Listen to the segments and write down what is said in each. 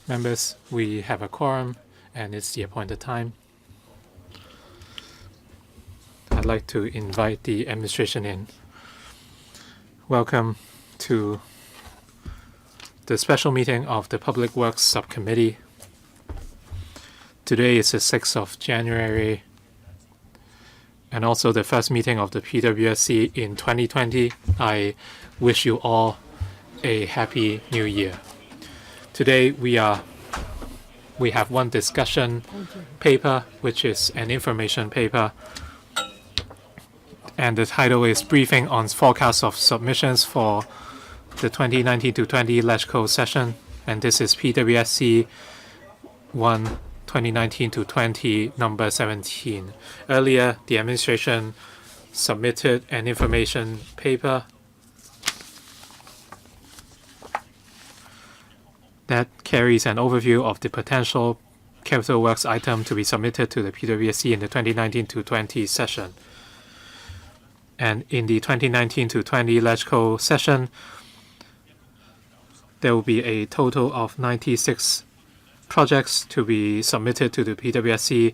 Members, we have a quorum, and it's the appointed time. I'd like to invite the administration in. Welcome to the special meeting of the Public Works Subcommittee. Today is the 6th of January, and also the first meeting of the PWSCI in 2020. I wish you all a happy new year. Today we have one discussion paper, which is an information paper, and the title is Briefing on Forecast of Submissions for the 2019-20 LegCo session, and this is PWSC 1 2019-20 number 17. Earlier, the administration submitted an information paper that carries an overview of the potential capital works item to be submitted to the PWSC in the 2019-20 session. And in the 2019-20 LegCo session, there will be a total of 96 projects to be submitted to the PWSC,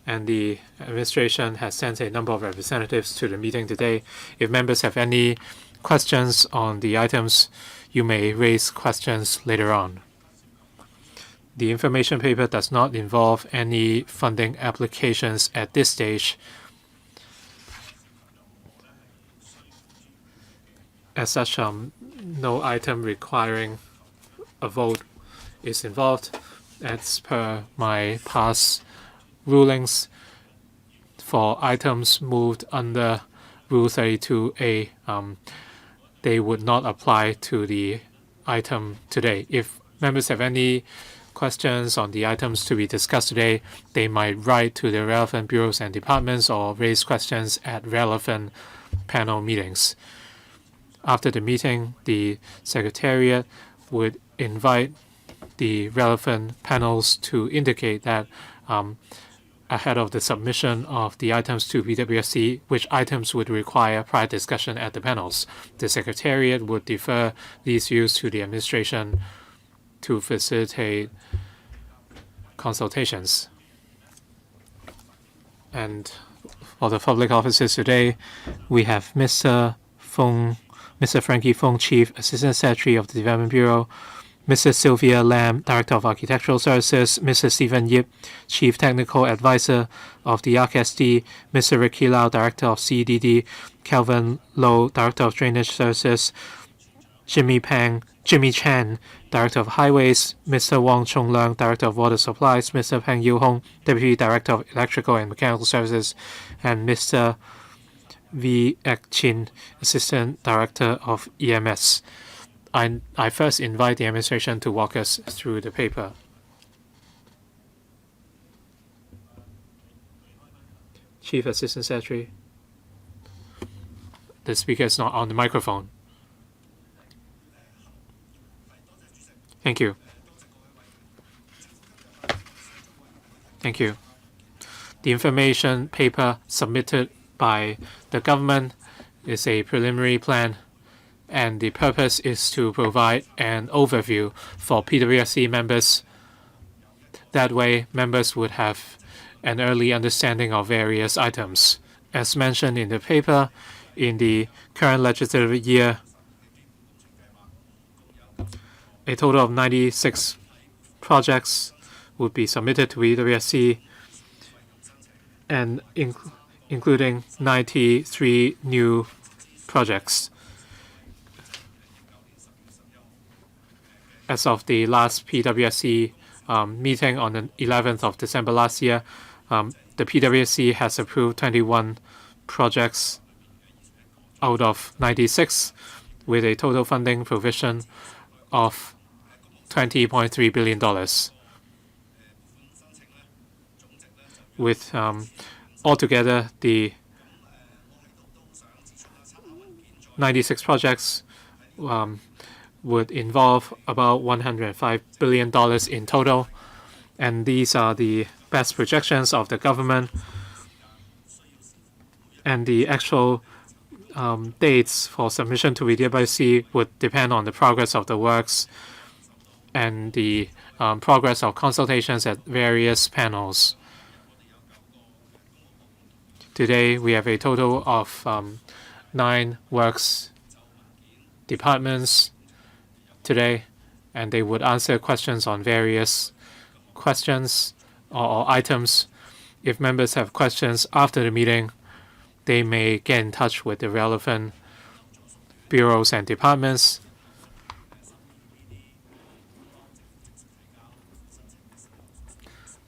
and the administration has sent a number of representatives to the meeting today. If members have any questions on the items, you may raise questions later on. The information paper does not involve any funding applications at this stage. As such, no item requiring a vote is involved. As per my past rulings, for items moved under Rule 32A, they would not apply to the item today. If members have any questions on the items to be discussed today, they might write to the relevant bureaus and departments or raise questions at relevant panel meetings. After the meeting, the Secretariat would invite the relevant panels to indicate that ahead of the submission of the items to PWSC, which items would require prior discussion at the panels. The Secretariat would defer these views to the administration to facilitate consultations. And for the public officers today, we have Mr. Frankie Fung, Chief Assistant Secretary of the Development Bureau, Mrs. Sylvia Lam, Director of Architectural Services, Mr. Stephen Yip, Chief Technical Advisor of the ArcSD, Mr. Ricky Lau, Director of CDD, Kelvin Low, Director of Drainage Services, Jimmy Chan, Director of Highways, Mr. Wong Chung Leung, Director of Water Supplies, Mr. Peng Yu Hong, Deputy Director of Electrical and Mechanical Services, and Mr. V. Ek Chin, Assistant Director of EMS. I first invite the administration to walk us through the paper. Chief Assistant Secretary. The speaker is not on the microphone. Thank you. Thank you. The information paper submitted by the government is a preliminary plan, and the purpose is to provide an overview for PWSC members. That way, members would have an early understanding of various items. As mentioned in the paper, in the current legislative year, a total of 96 projects would be submitted to PWSC, and including 93 new projects. As of the last PWSC meeting on the 11th of December last year, the PWSC has approved 21 projects out of 96, with a total funding provision of $20.3 billion. With altogether, the 96 projects would involve about $105 billion in total, and these are the best projections of the government. And the actual dates for submission to PWSC would depend on the progress of the works and the progress of consultations at various panels. Today, we have a total of 9 works departments today, and they would answer questions on various questions or items. If members have questions after the meeting, they may get in touch with the relevant bureaus and departments.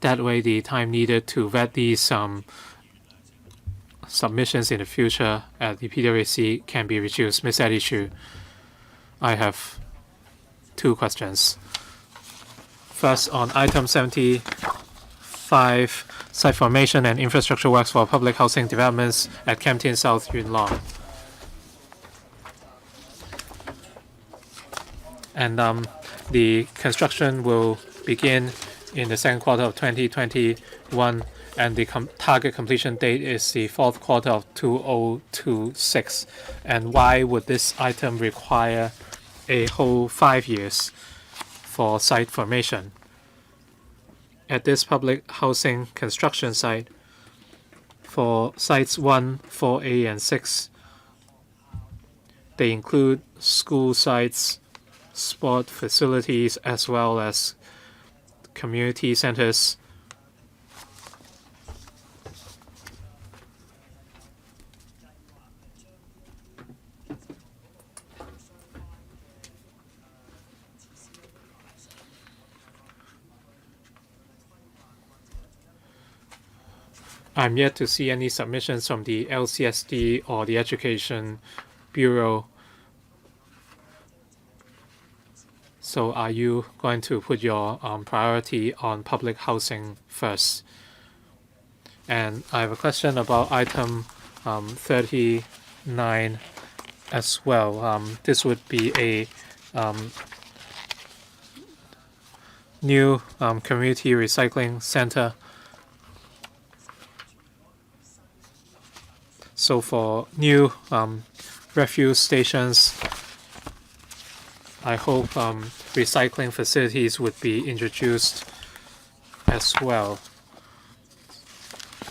That way, the time needed to vet these submissions in the future at the PWSCI can be reduced. Ms. Adishu, I have 2 questions. First, on item 75, site formation and infrastructure works for public housing developments at Kempton South, Yuen Long. And the construction will begin in the second quarter of 2021, and the target completion date is the fourth quarter of 2026. And why would this item require a whole 5 years for site formation? At this public housing construction site, for sites 1, 4A, and 6, they include school sites, sport facilities, as well as community centers. I'm yet to see any submissions from the LCSD or the Education Bureau. So are you going to put your priority on public housing first? And I have a question about item 39 as well. This would be a new community recycling center. So for new refuse stations, I hope recycling facilities would be introduced as well.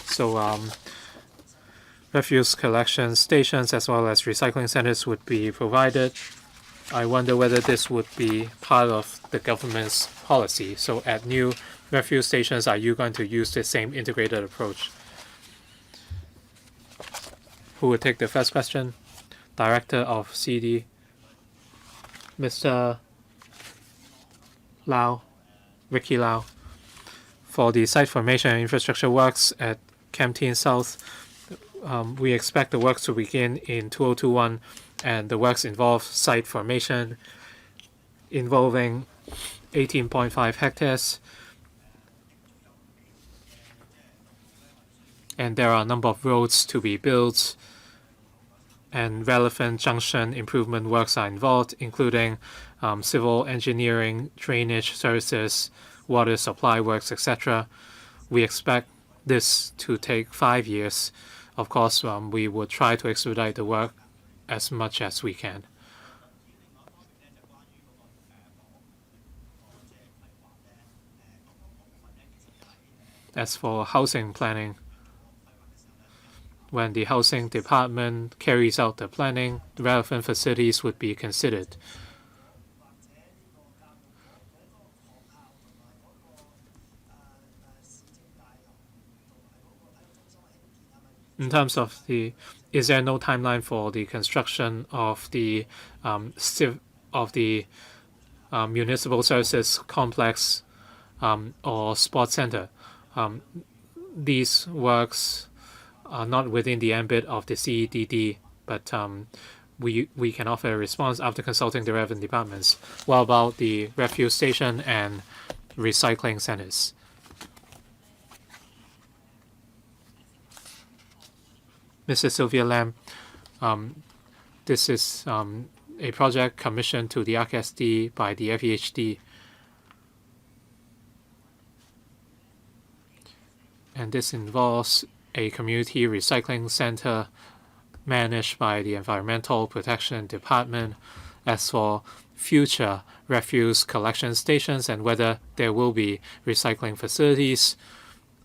So refuse collection stations as well as recycling centers would be provided. I wonder whether this would be part of the government's policy. So at new refuse stations, are you going to use the same integrated approach? Who would take the first question? Director of CD, Mr. Lau, Ricky Lau. For the site formation and infrastructure works at Kempton South, we expect the works to begin in 2021, and the works involve site formation involving 18.5 hectares. And there are a number of roads to be built, and relevant junction improvement works are involved, including civil engineering, drainage services, water supply works, etc. We expect this to take 5 years. Of course, we would try to expedite the work as much as we can. As for housing planning, when the housing department carries out the planning, the relevant facilities would be considered. In terms of is there no timeline for the construction of the municipal services complex or sports center? These works are not within the ambit of the CEDD, but we can offer a response after consulting the relevant departments. What about the refuse station and recycling centers? Mrs. Sylvia Lam, this is a project commissioned to the RKSD by the FEHD. And this involves a community recycling center managed by the Environmental Protection Department. As for future refuse collection stations and whether there will be recycling facilities,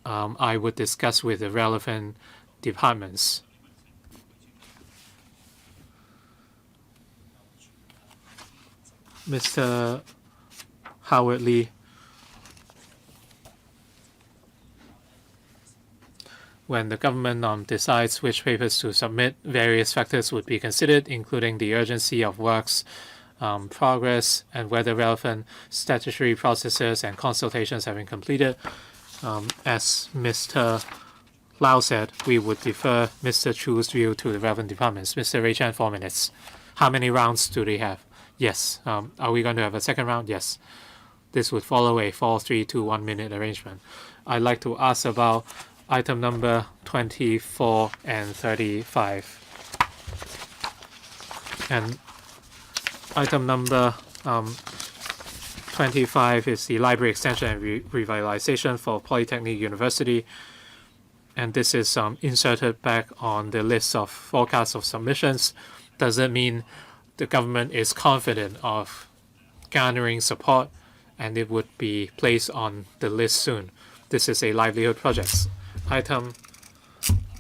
I would discuss with the relevant departments. Mr. Howard Lee, when the government decides which papers to submit, various factors would be considered, including the urgency of works progress and whether relevant statutory processes and consultations have been completed. As Mr. Lau said, we would defer Mr. Chu's view to the relevant departments. Mr. Ray Chan, 4 minutes. How many rounds do they have? Yes. Are we going to have a second round? Yes. This would follow a 4, 3, 2, 1 minute arrangement. I'd like to ask about item number 24 and 35. And item number 25 is the library extension and revitalization for Polytechnic University. And this is inserted back on the list of forecasts of submissions. Does it mean the government is confident of garnering support and it would be placed on the list soon? This is a livelihood project. Item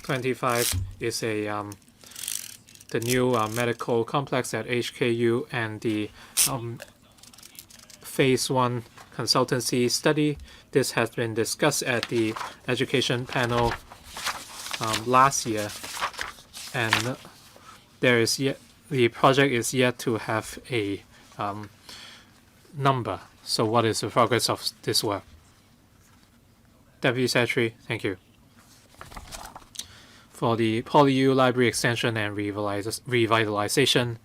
25 is the new medical complex at HKU and the phase 1 consultancy study. This has been discussed at the education panel last year, and the project is yet to have a number. So what is the progress of this work? Deputy Secretary, thank you. For the PolyU library extension and revitalization,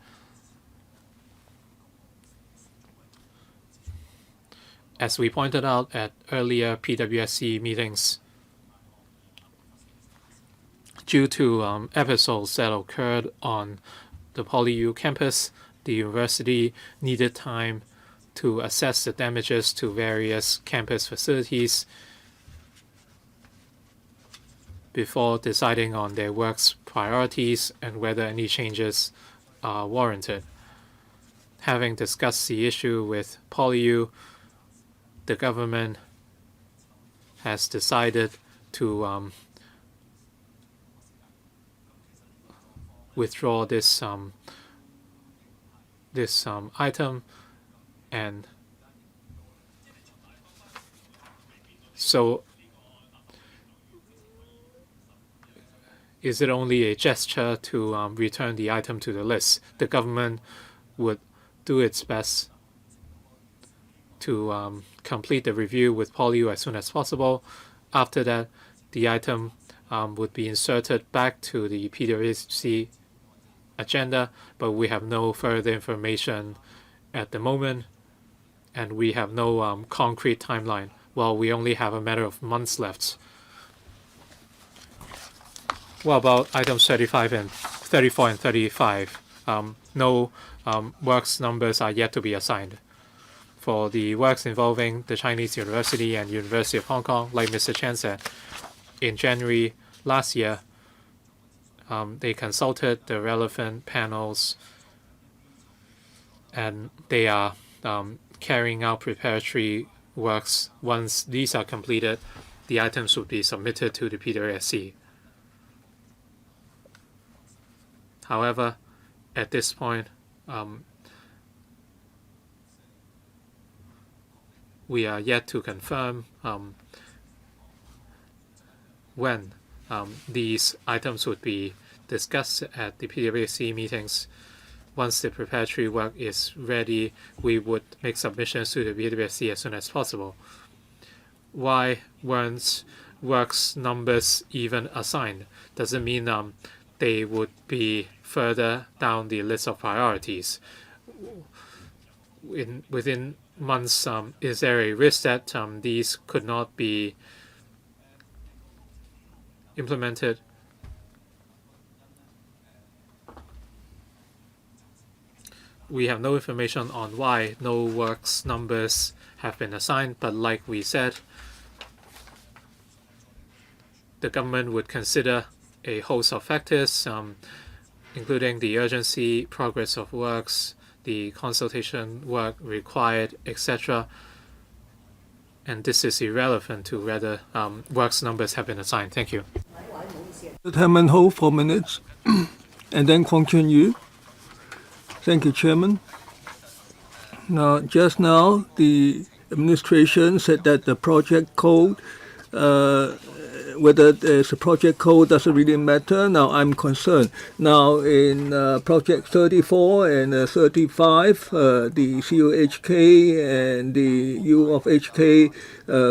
as we pointed out at earlier PWSCI meetings, due to episodes that occurred on the PolyU campus, the university needed time to assess the damages to various campus facilities before deciding on their work's priorities and whether any changes are warranted. Having discussed the issue with PolyU, the government has decided to withdraw this item, and so is it only a gesture to return the item to the list? The government would do its best to complete the review with PolyU as soon as possible. After that, the item would be inserted back to the PWSCI agenda, but we have no further information at the moment, and we have no concrete timeline. Well, we only have a matter of months left. What about items 34 and 35? No works numbers are yet to be assigned. For the works involving the Chinese University and University of Hong Kong, like Mr. Chen said, in January last year, they consulted the relevant panels, and they are carrying out preparatory works. Once these are completed, the items would be submitted to the PWSCI. However, at this point, we are yet to confirm when these items would be discussed at the PWSCI meetings. Once the preparatory work is ready, we would make submissions to the PWSCI as soon as possible. Why weren't works numbers even assigned? Does it mean they would be further down the list of priorities? Within months, is there a risk that these could not be implemented? We have no information on why no works numbers have been assigned, but like we said, the government would consider a host of factors, including the urgency, progress of works, the consultation work required, etc. And this is irrelevant to whether works numbers have been assigned. Thank you. Chairman Ho, 4 minutes, and then Kwong Chun Yu. Thank you, Chairman. Now, just now, the administration said that the project code, whether there's a project code doesn't really matter. Now, I'm concerned. Now, in project 34 and 35, the CUHK and the U of HK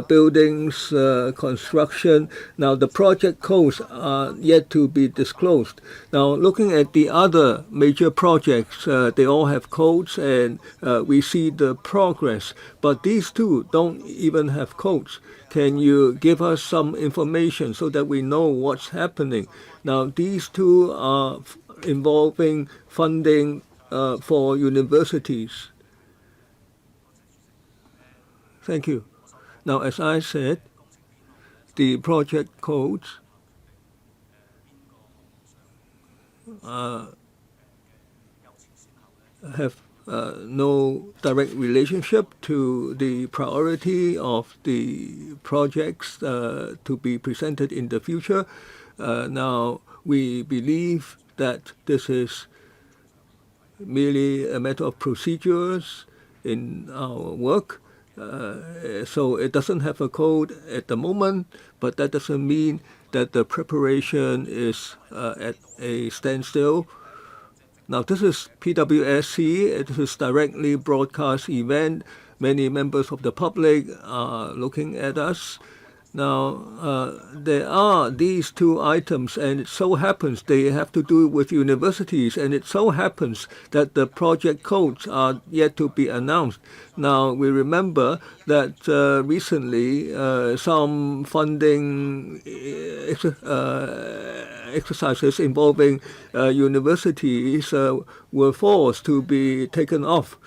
buildings construction, now the project codes are yet to be disclosed. Now, looking at the other major projects, they all have codes and we see the progress, but these two don't even have codes. Can you give us some information so that we know what's happening? Now, these two are involving funding for universities. Thank you. Now, as I said, the project codes have no direct relationship to the priority of the projects to be presented in the future. Now, we believe that this is merely a matter of procedures in our work. So it doesn't have a code at the moment, but that doesn't mean that the preparation is at a standstill. Now, this is PWSCI. It is directly broadcast event. Many members of the public are looking at us. Now, there are these two items, and it so happens they have to do with universities, and it so happens that the project codes are yet to be announced. Now, we remember that recently some funding exercises involving universities were forced to be taken off.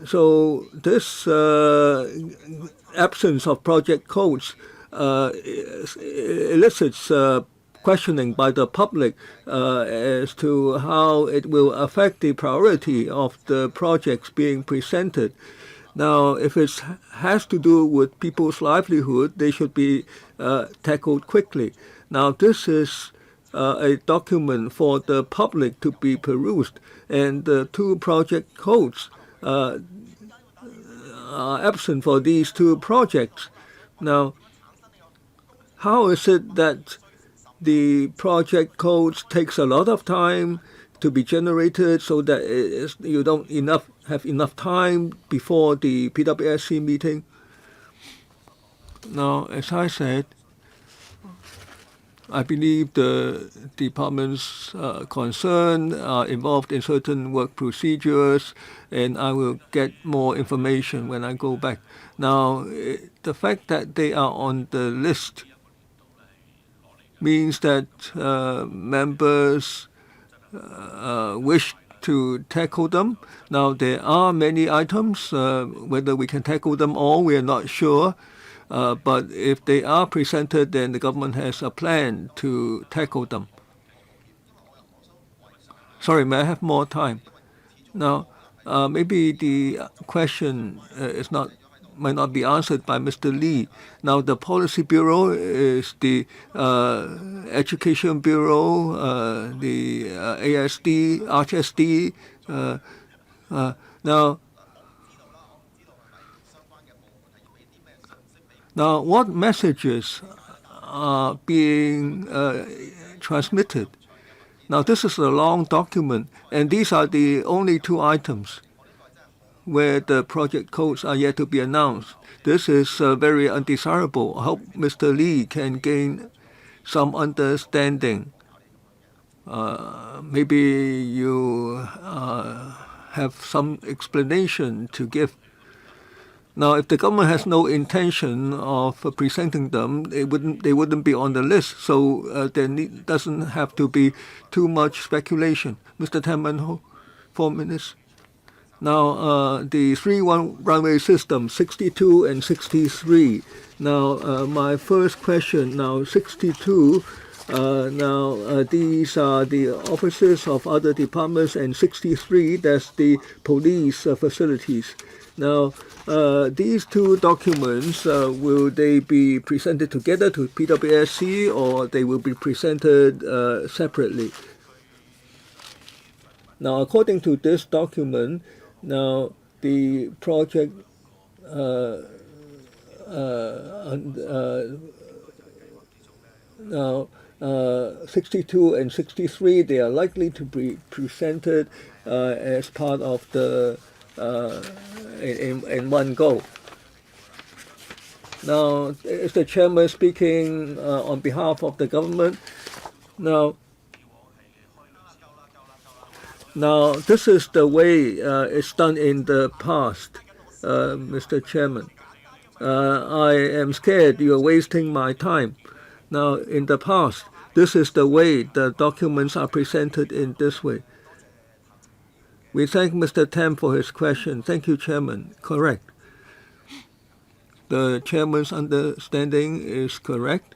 So this absence of project codes elicits questioning by the public as to how it will affect the priority of the projects being presented. Now, if it has to do with people's livelihood, they should be tackled quickly. Now, this is a document for the public to be perused, and the two project codes are absent for these two projects. Now, how is it that the project codes takes a lot of time to be generated so that you don't have enough time before the PWSC meeting? Now, as I said, I believe the department's concern are involved in certain work procedures, and I will get more information when I go back. Now, the fact that they are on the list means that members wish to tackle them. Now, there are many items. Whether we can tackle them all, we are not sure. But if they are presented, then the government has a plan to tackle them. Sorry, may I have more time? Now, maybe the question might not be answered by Mr. Lee. Now, the Policy Bureau is the Education Bureau, the ASD, RHSD. Now, what messages are being transmitted? Now, this is a long document, and these are the only two items where the project codes are yet to be announced. This is very undesirable. I hope Mr. Lee can gain some understanding. Maybe you have some explanation to give. Now, if the government has no intention of presenting them, they wouldn't be on the list. So there doesn't have to be too much speculation. Mr. Taman, 4 minutes. Now, the 3-1 runway system, 62 and 63. Now, my first question. Now, 62. These are the offices of other departments, and 63, that's the police facilities. Now, these two documents, will they be presented together to PWSC, or they will be presented separately? Now, according to this document, now the project now 62 and 63, they are likely to be presented as part of the in one go. Now, is the chairman speaking on behalf of the government? Now, this is the way it's done in the past, Mr. Chairman. I am scared you're wasting my time. Now, in the past, this is the way the documents are presented in this way. We thank Mr. Tam for his question. Thank you, Chairman. Correct. The Chairman's understanding is correct.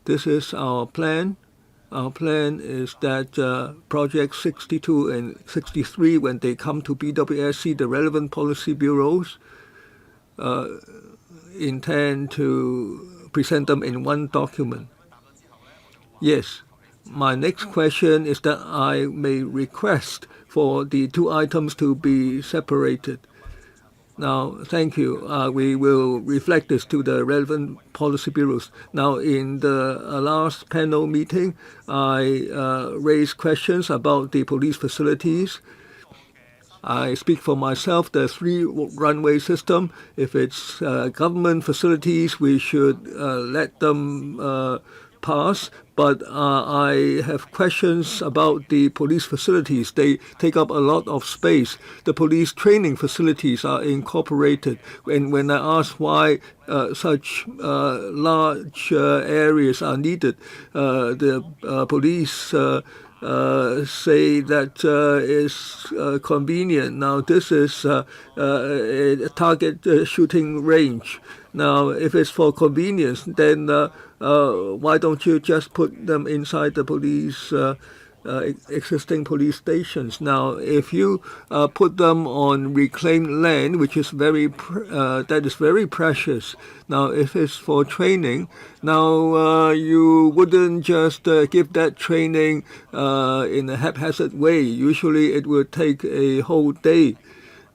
This is our plan. Our plan is that Project 62 and 63, when they come to PWSC, the relevant policy bureaus intend to present them in one document. Yes. My next question is that I may request for the two items to be separated. Now, thank you. We will reflect this to the relevant policy bureaus. Now, in the last panel meeting, I raised questions about the police facilities. I speak for myself, the 3-runway system. If it's government facilities, we should let them pass. But I have questions about the police facilities. They take up a lot of space. The police training facilities are incorporated. And when I ask why such large areas are needed, the police say that is convenient. Now, this is a target shooting range. Now, if it's for convenience, then why don't you just put them inside the police existing police stations? Now, if you put them on reclaimed land, which is that is very precious. Now, if it's for training, now you wouldn't just give that training in a haphazard way. Usually, it would take a whole day.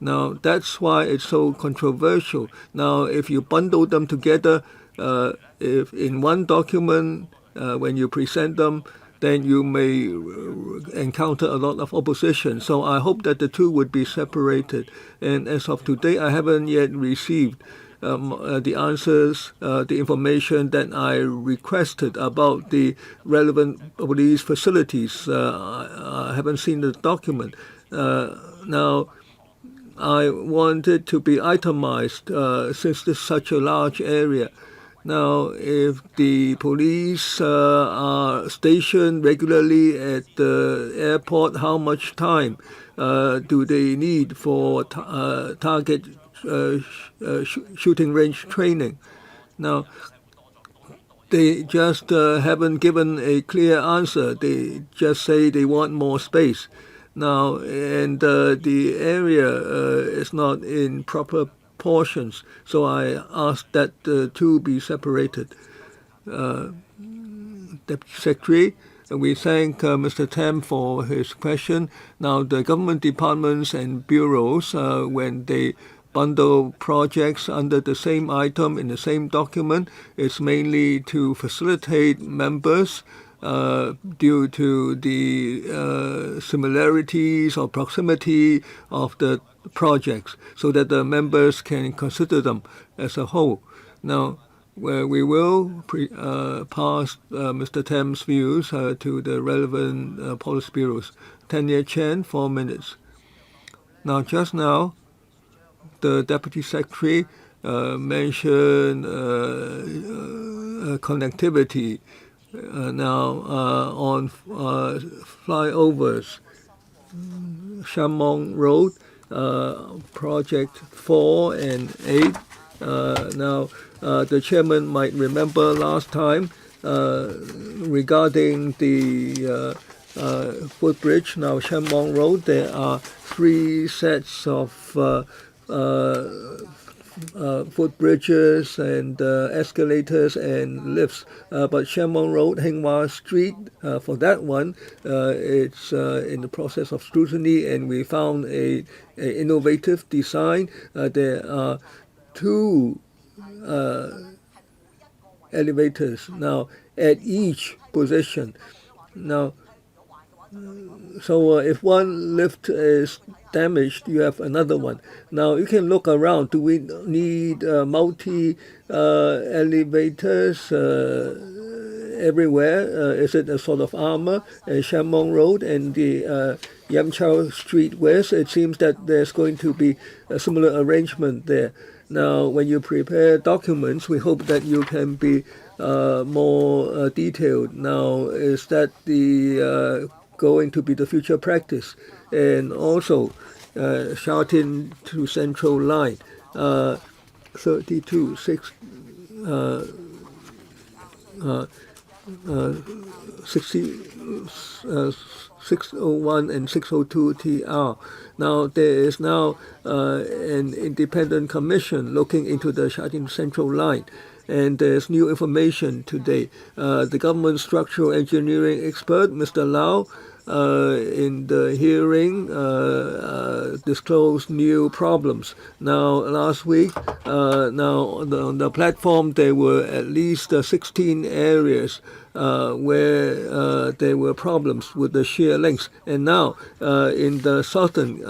Now, that's why it's so controversial. Now, if you bundle them together, if in one document, when you present them, then you may encounter a lot of opposition. So I hope that the two would be separated. And as of today, I haven't yet received the answers, the information that I requested about the relevant police facilities. I haven't seen the document. Now, I want it to be itemized since this is such a large area. Now, if the police are stationed regularly at the airport, how much time do they need for target shooting range training? Now, they just haven't given a clear answer. They just say they want more space. Now, and the area is not in proper portions, so I asked that the two be separated. Deputy Secretary, we thank Mr. Tam for his question. Now, the government departments and bureaus, when they bundle projects under the same item in the same document, it's mainly to facilitate members due to the similarities or proximity of the projects, so that the members can consider them as a whole. Now, we will pass Mr. Tam's views to the relevant policy bureaus. Tanya Chen, 4 minutes. Now, just now, the Deputy Secretary mentioned connectivity. Now, on flyovers, Shamong Road, Project 4 and 8. Now, the chairman might remember last time regarding the footbridge, now Shenmong Road, there are 3 sets of footbridges and escalators and lifts. But Shenmong Road, Henghua Street, for that one, it's in the process of scrutiny, and we found a innovative design. There are 2 elevators now at each position. Now, so if one lift is damaged, you have another one. Now you can look around. Do we need multi elevators everywhere? Is it a sort of armor? Shenmong Road and the Yamchao Street West, it seems that there's going to be a similar arrangement there. Now, when you prepare documents, we hope that you can be more detailed. Now, is that the going to be the future practice? And also, Shatin to Central Line, 32, 6, 601 and 602 TR. Now there is now an independent commission looking into the Shatin Central Line, and there's new information today. The government structural engineering expert, Mr. Lau, in the hearing disclosed new problems. Now last week, now on the platform there were at least 16 areas where there were problems with the shear links, and now in the southern,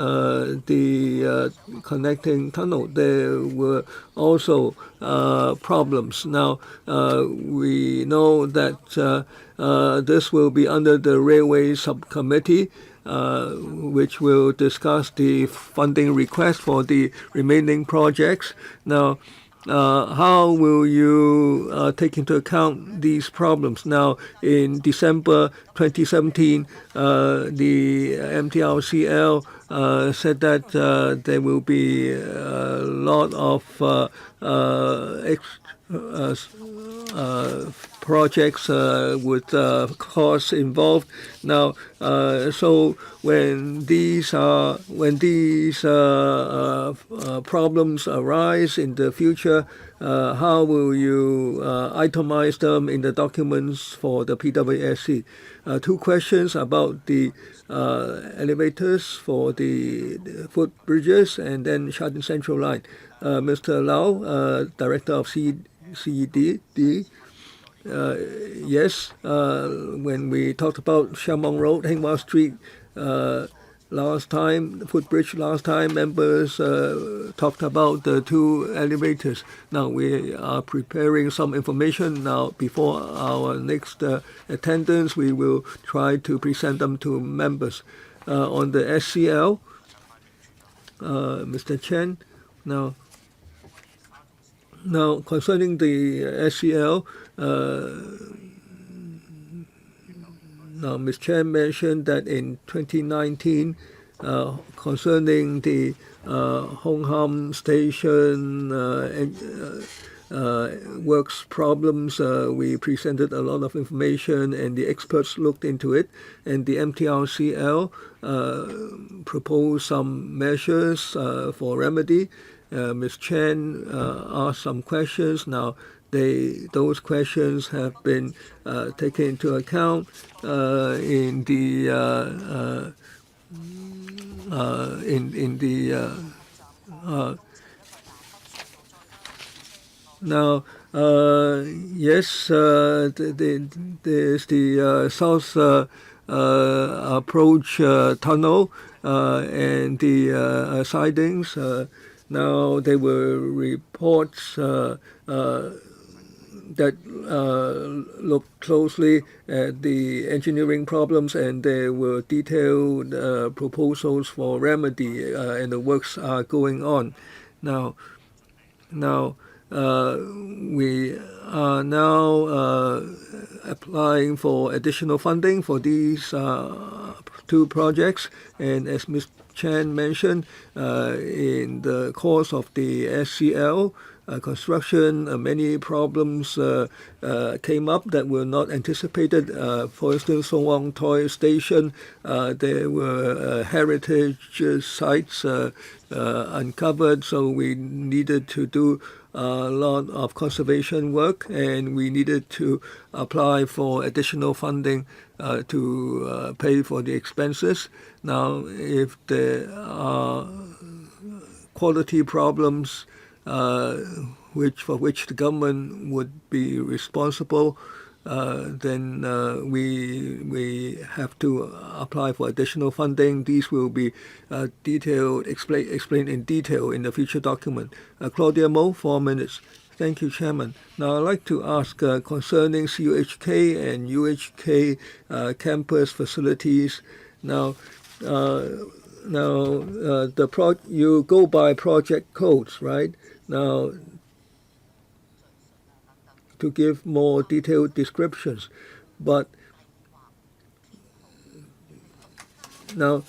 the connecting tunnel, there were also problems. Now we know that this will be under the Railway Subcommittee, which will discuss the funding request for the remaining projects. Now, how will you take into account these problems? Now, in December 2017, the MTRCL said that there will be a lot of projects with costs involved. Now, so when these problems arise in the future, how will you itemize them in the documents for the PWSCI? 2 questions about the elevators for the footbridges and then Shatin Central Line. Mr. Lau, Director of CED, yes, when we talked about Shenmong Road, Henghua Street last time, the footbridge last time, members talked about the 2 elevators. Now we are preparing some information. Now before our next attendance, we will try to present them to members. On the SCL, Mr. Chen, now concerning the SCL, now Ms. Chen mentioned that in 2019, concerning the Hong Ham Station works problems, we presented a lot of information and the experts looked into it, and the MTRCL proposed some measures for remedy. Ms. Chen asked some questions. Now, those questions have been taken into account in the now. Yes, there's the South Approach Tunnel and the sidings. Now there were reports that looked closely at the engineering problems, and there were detailed proposals for remedy, and the works are going on. Now we are now applying for additional funding for these 2 projects, and as Ms. Chen mentioned, in the course of the SCL, construction. Many problems came up that were not anticipated. For instance, Song Wong Toi Station, there were heritage sites uncovered, so we needed to do a lot of conservation work, and we needed to apply for additional funding to pay for the expenses. Now, if there are quality problems for which the government would be responsible, then we have to apply for additional funding. These will be explained in detail in the future document. Claudia Mo, 4 minutes. Thank you, Chairman. Now, I'd like to ask concerning CUHK and UHK campus facilities. Now, you go by project codes, right? Now, to give more detailed descriptions, but now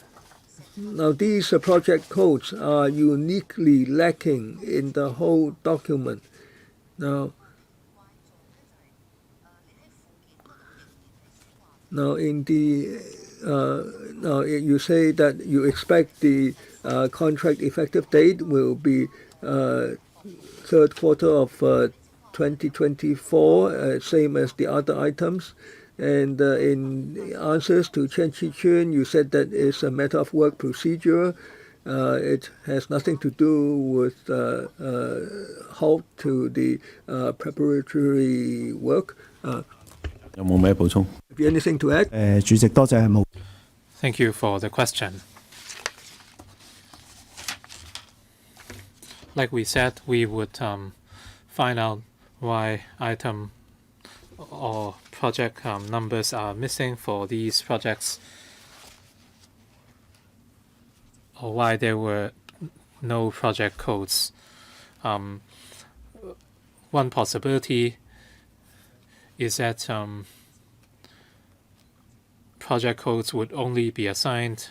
these project codes are uniquely lacking in the whole document. Now in the now you say that you expect the contract effective date will be third quarter of 2024, same as the other items. And in answers to Chen Chi-chun, you said that it's a matter of work procedure. It has nothing to do with halt to the preparatory work. 有冇咩補充？ Have you anything to add? 主席，多謝冇。Thank you for the question. Like we said, we would find out why item or project numbers are missing for these projects, or why there were no project codes. One possibility is that project codes would only be assigned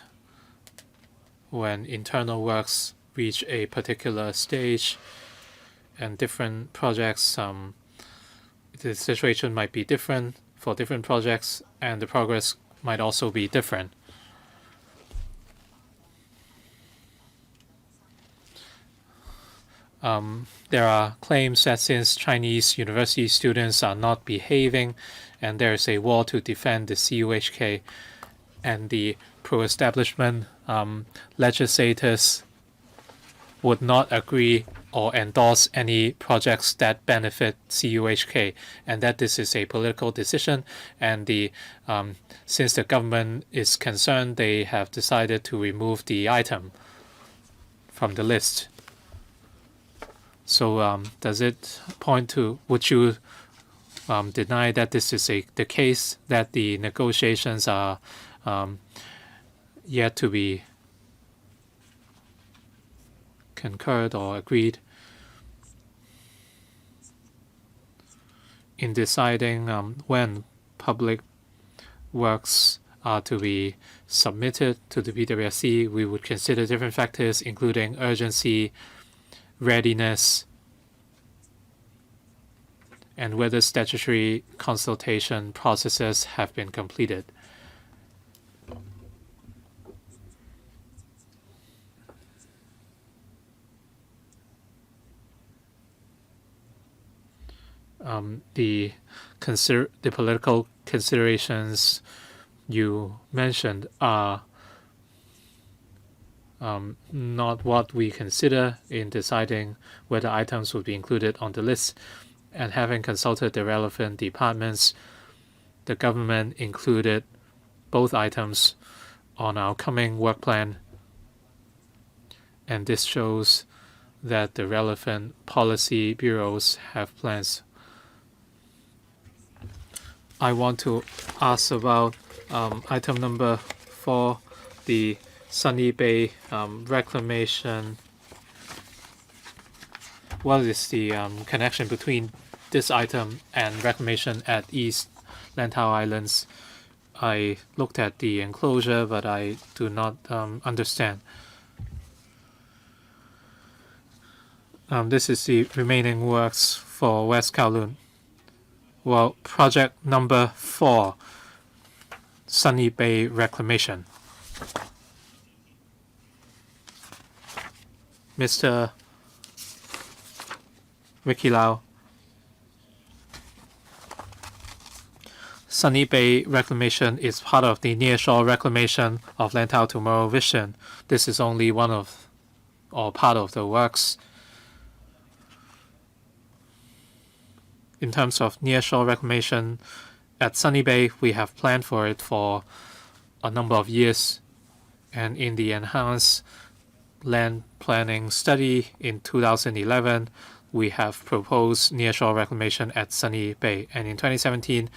when internal works reach a particular stage, and different projects, the situation might be different for different projects, and the progress might also be different. There are claims that since Chinese university students are not behaving and there is a war to defend the CUHK, and the pro-establishment legislators would not agree or endorse any projects that benefit CUHK, and that this is a political decision, and since the government is concerned, they have decided to remove the item from the list. So does it point to, would you deny that this is the case, that the negotiations are yet to be concurred or agreed in deciding when public works are to be submitted to the PWSCI? We would consider different factors, including urgency, readiness, and whether statutory consultation processes have been completed. The political considerations you mentioned are not what we consider in deciding whether items will be included on the list. And having consulted the relevant departments, the government included both items on our coming work plan, and this shows that the relevant policy bureaus have plans. I want to ask about item number 4, the Sunny Bay reclamation. What is the connection between this item and reclamation at East Lantau Islands? I looked at the enclosure, but I do not understand. This is the remaining works for West Kowloon. Well, project number 4, Sunny Bay Reclamation. Mr. Ricky Lau. Sunny Bay Reclamation is part of the nearshore reclamation of Lantau Tomorrow Vision. This is only one of, or part of the works. In terms of nearshore reclamation at Sunny Bay, we have planned for it for a number of years, and in the enhanced land planning study in 2011, we have proposed nearshore reclamation at Sunny Bay, and in 2017,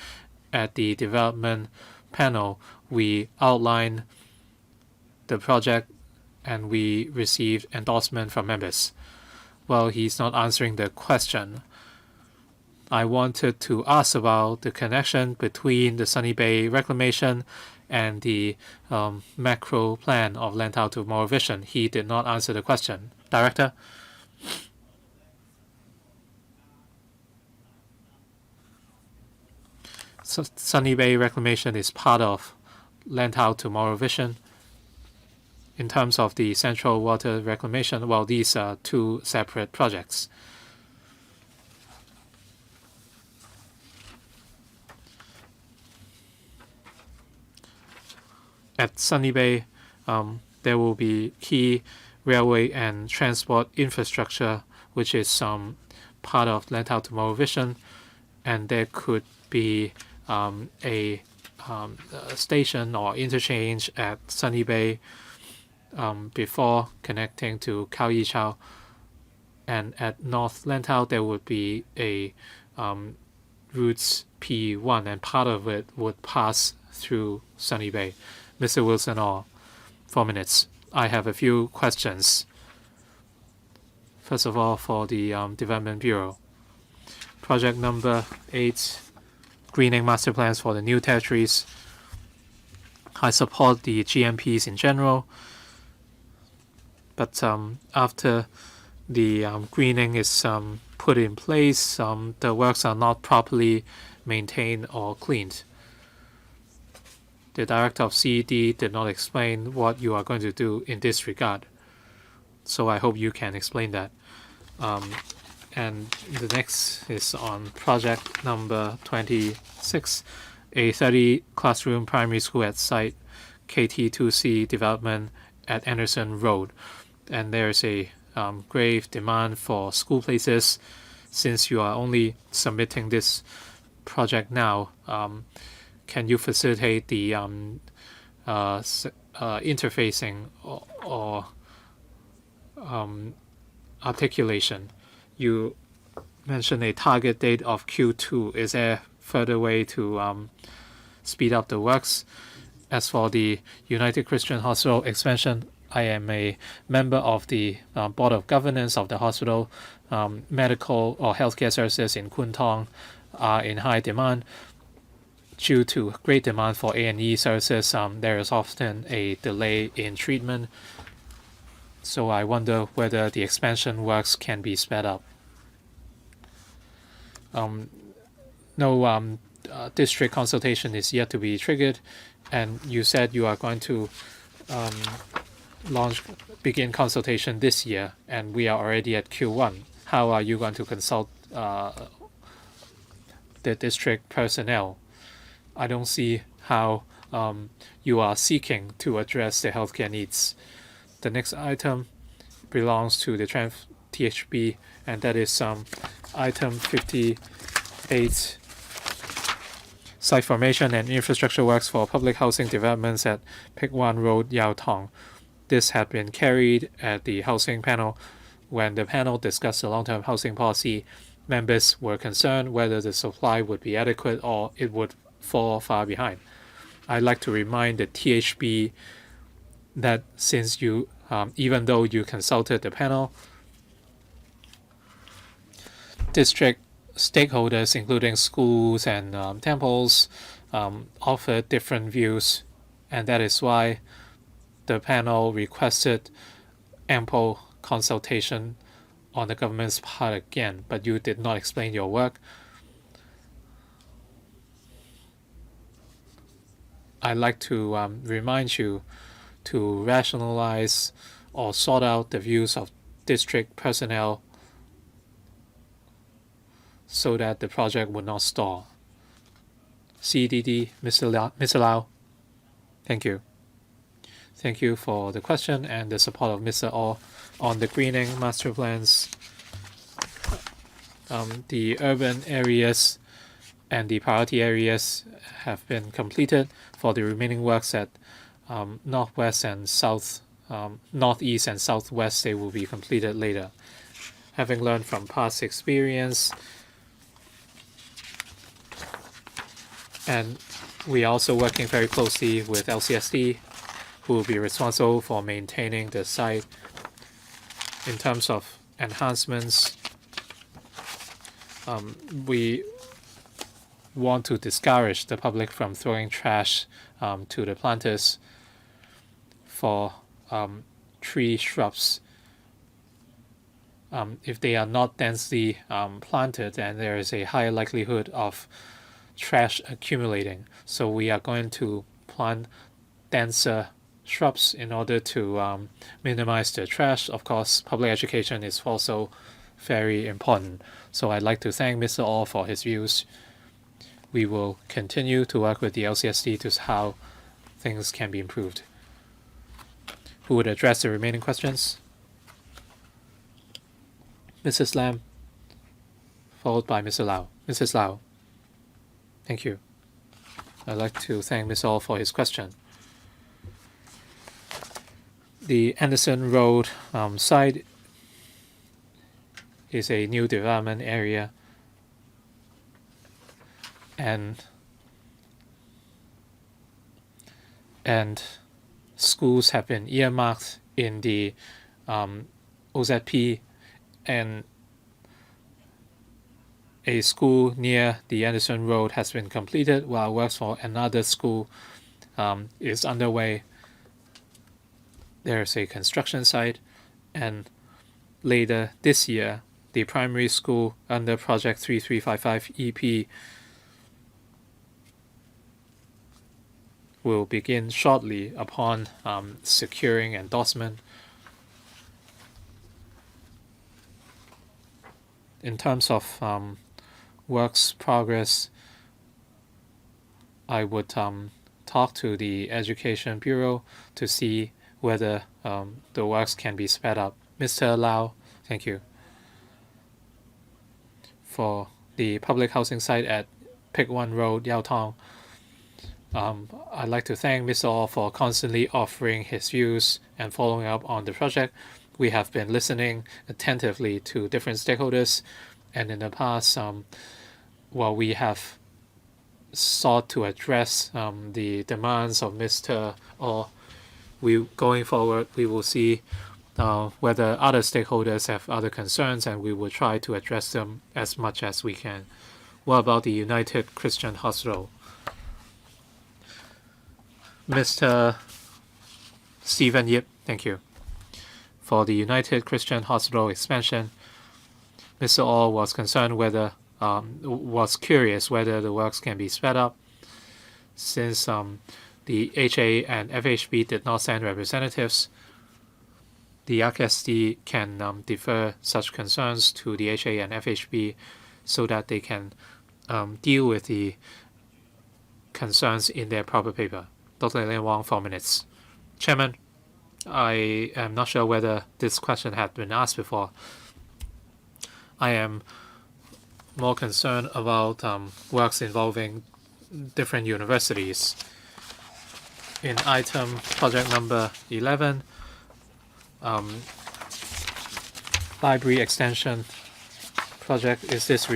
at the development panel, we outlined the project and we received endorsement from members. Well, he's not answering the question. I wanted to ask about the connection between the Sunny Bay reclamation and the macro plan of Lantau Tomorrow Vision. He did not answer the question. Director? So Sunny Bay Reclamation is part of Lantau Tomorrow Vision. In terms of the Central Water Reclamation, well, these are two separate projects. At Sunny Bay, there will be key railway and transport infrastructure, which is part of Lantau Tomorrow Vision, and there could be a station or interchange at Sunny Bay before connecting to Khao Yi Chau, and at North Lantau there would be a routes P1, and part of it would pass through Sunny Bay. Mr. Wilson, 4 minutes. I have a few questions. First of all, for the Development Bureau. Project number 8, Greening Master Plans for the New Territories. I support the GMPs in general, but after the greening is put in place, the works are not properly maintained or cleaned. The director of CED did not explain what you are going to do in this regard, so I hope you can explain that. And the next is on project number 26, a 30-classroom primary school at site KT2C development at Anderson Road. And there's a grave demand for school places. Since you are only submitting this project now, can you facilitate the interfacing or articulation? You mentioned a target date of Q2. Is there further way to speed up the works? As for the United Christian Hospital expansion, I am a member of the Board of Governance of the hospital. Medical or healthcare services in Kwun Tong are in high demand. Due to great demand for A&E services, there is often a delay in treatment. So I wonder whether the expansion works can be sped up. No district consultation is yet to be triggered, and you said you are going to begin consultation this year, and we are already at Q1. How are you going to consult the district personnel? I don't see how you are seeking to address the healthcare needs. The next item belongs to the THB, and that is item 58, site formation and infrastructure works for public housing developments at Pick One Road, Yau Tong. This had been carried at the housing panel. When the panel discussed the long-term housing policy, members were concerned whether the supply would be adequate or it would fall far behind. I'd like to remind the THB that since you, even though you consulted the panel, district stakeholders, including schools and temples, offered different views, and that is why the panel requested ample consultation on the government's part again, but you did not explain your work. I'd like to remind you to rationalize or sort out the views of district personnel so that the project would not stall. CDD, Mr. Lau. Thank you. Thank you for the question and the support of Mr. Orr on the greening master plans. The urban areas and the priority areas have been completed. For the remaining works at northwest and south, northeast and southwest, they will be completed later. Having learned from past experience, and we are also working very closely with LCSD, who will be responsible for maintaining the site. In terms of enhancements, we want to discourage the public from throwing trash to the planters for tree shrubs. If they are not densely planted, then there is a higher likelihood of trash accumulating. So we are going to plant denser shrubs in order to minimize the trash. Of course, public education is also very important. So I'd like to thank Mr. Orr for his views. We will continue to work with the LCSD to see how things can be improved. Who would address the remaining questions? Mrs. Lam, followed by Mr. Lau. Mrs. Lau. Thank you. I'd like to thank Mr. Orr for his question. The Anderson Road site is a new development area, and schools have been earmarked in the OZP, and a school near the Anderson Road has been completed, while works for another school is underway. There is a construction site, and later this year, the primary school under Project 3355 EP will begin shortly upon securing endorsement. In terms of works progress, I would talk to the Education Bureau to see whether the works can be sped up. Mr. Lau, thank you. For the public housing site at Pick One Road, Yau Tong, I'd like to thank Mr. Orr for constantly offering his views and following up on the project. We have been listening attentively to different stakeholders, and in the past, while we have sought to address the demands of Mr. Orr, going forward, we will see whether other stakeholders have other concerns, and we will try to address them as much as we can. What about the United Christian Hospital? Mr. Stephen Yip, thank you. For the United Christian Hospital expansion, Mr. Orr was concerned whether, was curious whether the works can be sped up, since the HA and FHB did not send representatives. The RKSD can defer such concerns to the HA and FHB so that they can deal with the concerns in their proper paper. Dr. Lin Wang, 4 minutes. Chairman, I am not sure whether this question had been asked before. I am more concerned about works involving different universities. In item project number 11, library extension project, is this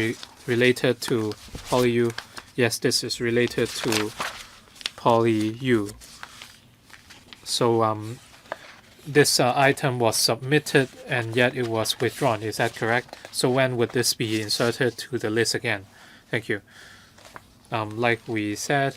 related to PolyU? Yes, this is related to PolyU. So this item was submitted and yet it was withdrawn. Is that correct? So when would this be inserted to the list again? Thank you. Like we said,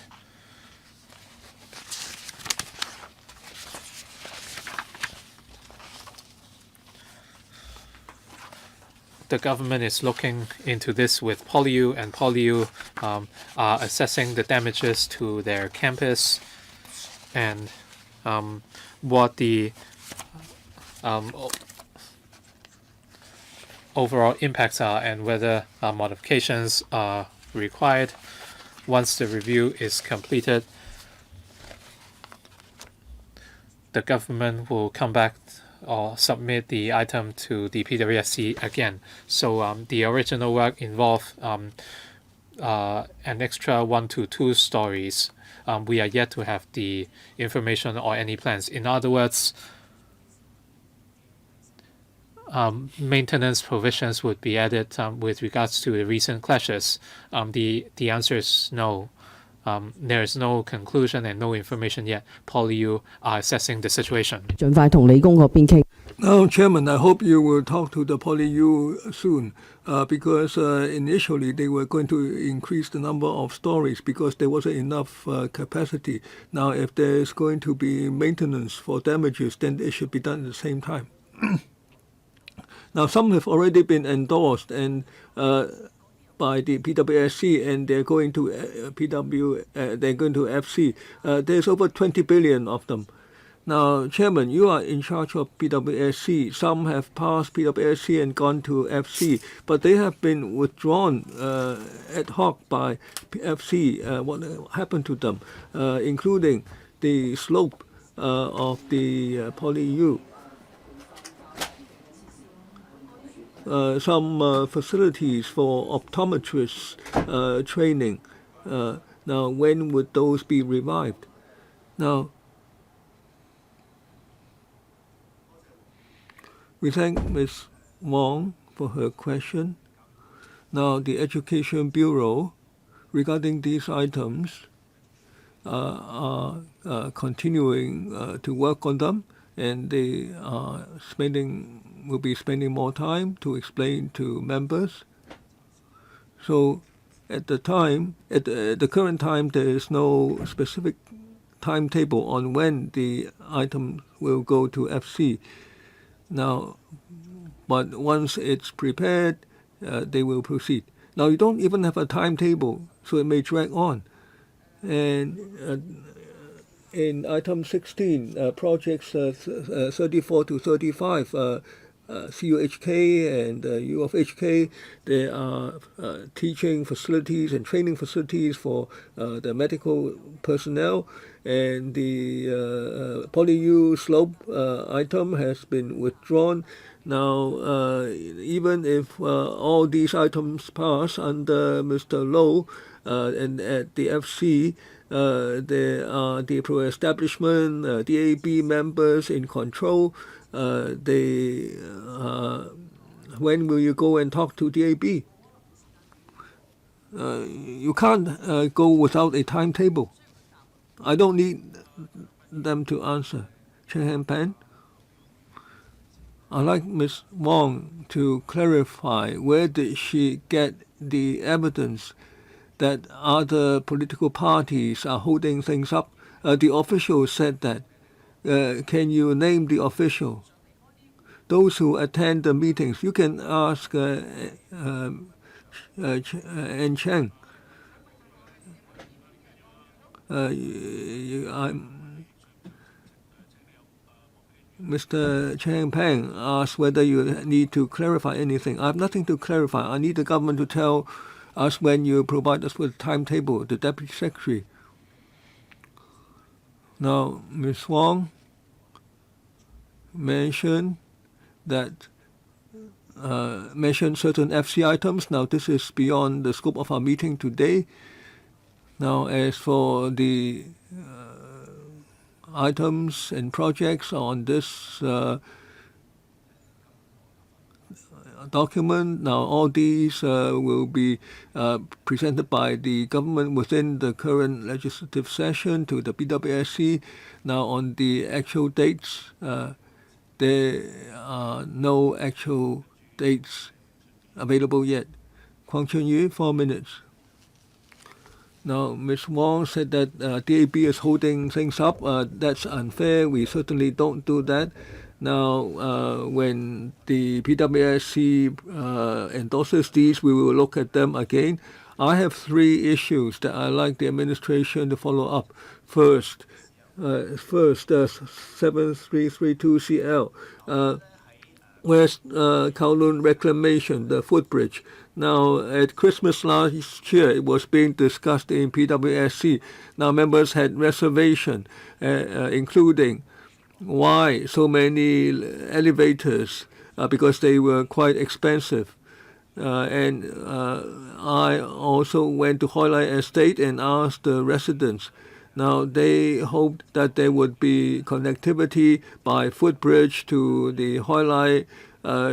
the government is looking into this with PolyU, and PolyU are assessing the damages to their campus and what the overall impacts are and whether modifications are required. Once the review is completed, the government will come back or submit the item to the PWSCI again. So the original work involved an extra 1 to 2 stories. We are yet to have the information or any plans. In other words, maintenance provisions would be added with regards to the recent clashes. The answer is no. There is no conclusion and no information yet. PolyU are assessing the situation. 盡快同理工嗰邊傾。 Now, Chairman, I hope you will talk to the PolyU soon because initially they were going to increase the number of stories because there wasn't enough capacity. Now, if there is going to be maintenance for damages, then it should be done at the same time. Now, some have already been endorsed and by the PWSC, and they're going to they're going to FC. There's over 20 billion of them. Now, Chairman, you are in charge of PWSC. Some have passed PWSC and gone to FC, but they have been withdrawn ad hoc by FC. What happened to them, including the slope of the PolyU. Some facilities for optometrists training. Now, when would those be revived? Now, we thank Ms. Wong for her question. Now, the Education Bureau, regarding these items, are continuing to work on them, and they are will be spending more time to explain to members. So at the current time, there is no specific timetable on when the item will go to FC. Now, but once it's prepared, they will proceed. Now, you don't even have a timetable, so it may drag on. And in item 16, projects 34 to 35, CUHK and U of HK, there are teaching facilities and training facilities for the medical personnel, and the PolyU slope item has been withdrawn. Now, even if all these items pass under Mr. Low and at the FC, there are the pro-establishment, DAB members in control. When will you go and talk to DAB? You can't go without a timetable. I don't need them to answer. Chen Pan, I'd like Ms. Wong to clarify where did she get the evidence that other political parties are holding things up. The official said that. Can you name the official? Those who attend the meetings, you can ask N. Cheng. Mr. Chang Peng asked whether you need to clarify anything. I have nothing to clarify. I need the government to tell us when you provide us with a timetable, the Deputy Secretary. Now, Ms. Wong mentioned certain FC items. Now, this is beyond the scope of our meeting today. Now, as for the items and projects on this document, now all these will be presented by the government within the current legislative session to the PWSC. Now, on the actual dates, there are no actual dates available yet. Kwang Chun-Yu, 4 minutes. Now, Ms. Wong said that DAB is holding things up. That's unfair. We certainly don't do that. Now, when the PWSC endorses these, we will look at them again. I have 3 issues that I like the administration to follow up. First, 7332CL, West Kowloon Reclamation, the footbridge. Now, at Christmas last year, it was being discussed in PWSC. Now, members had reservation, including why so many elevators, because they were quite expensive. And I also went to Hoi Lai Estate and asked the residents. Now, they hoped that there would be connectivity by footbridge to the Hoi Lai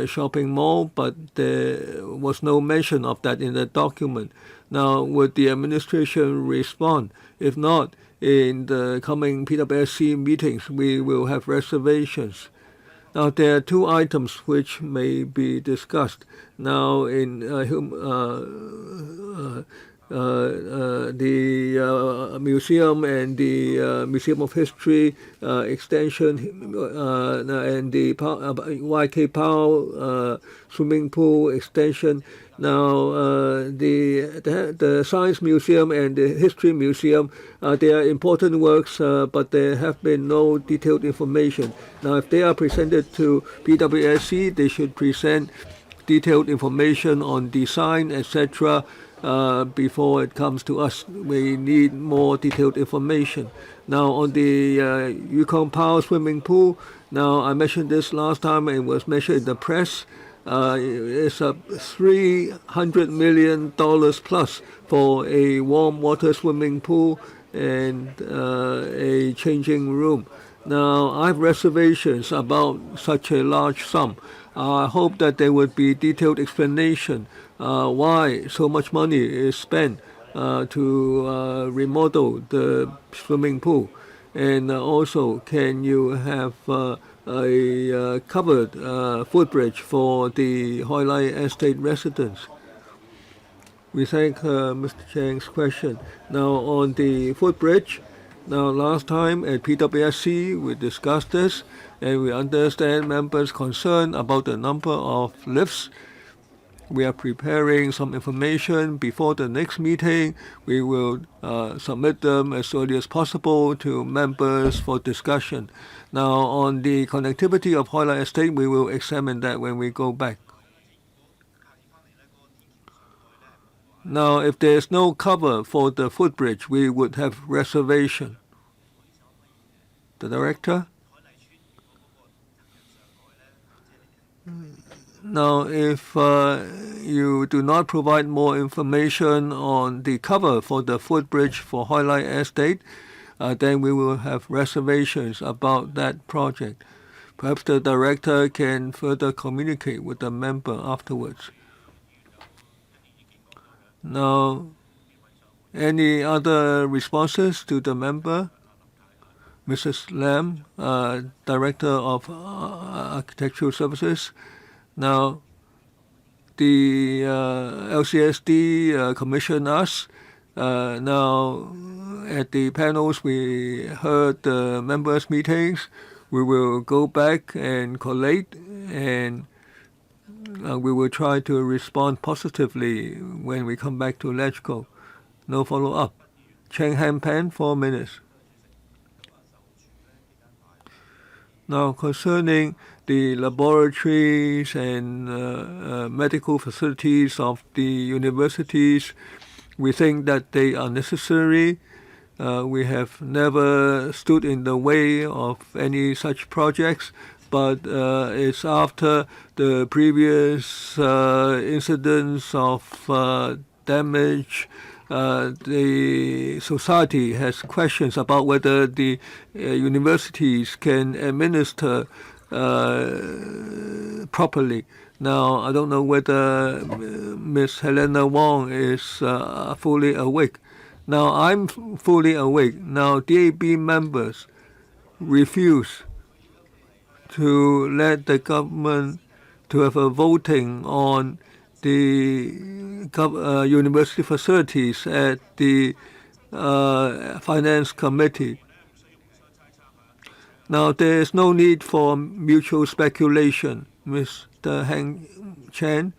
shopping mall, but there was no mention of that in the document. Now, would the administration respond? If not, in the coming PWSC meetings, we will have reservations. Now, there are 2 items which may be discussed. Now, in the museum and the Museum of History extension and the YK Pao swimming pool extension. Now, the Science Museum and the History Museum, they are important works, but there have been no detailed information. Now, if they are presented to PWSC, they should present detailed information on design, etc., before it comes to us. We need more detailed information. Now, on the Yukon Power swimming pool, now I mentioned this last time and it was mentioned in the press. It's a $300 million plus for a warm water swimming pool and a changing room. Now, I have reservations about such a large sum. I hope that there would be detailed explanation why so much money is spent to remodel the swimming pool. And also, can you have a covered footbridge for the Hoi Lai Estate residents? We thank Mr. Chang's question. Now, on the footbridge, now last time at PWSC we discussed this and we understand members' concern about the number of lifts. We are preparing some information before the next meeting. We will submit them as early as possible to members for discussion. Now, on the connectivity of Hoi Lai Estate, we will examine that when we go back. Now, if there is no cover for the footbridge, we would have reservation. The director? Now, if you do not provide more information on the cover for the footbridge for Hoi Lai Estate, then we will have reservations about that project. Perhaps the director can further communicate with the member afterwards. Now, any other responses to the member? Mrs. Lam, Director of Architectural Services. Now, the LCSD commissioned us. Now, at the panels, we heard the members' meetings. We will go back and collate, and we will try to respond positively when we come back to LegCo. No follow-up. Cheng Han Pan, 4 minutes. Now, concerning the laboratories and medical facilities of the universities, we think that they are necessary. We have never stood in the way of any such projects, but it's after the previous incidents of damage. The society has questions about whether the universities can administer properly. Now, I don't know whether Ms. Helena Wong is fully awake. Now, I'm fully awake. Now, DAB members refuse to let the government to have a voting on the university facilities at the Finance Committee. Now, there is no need for mutual speculation, Mr. Heng Chen.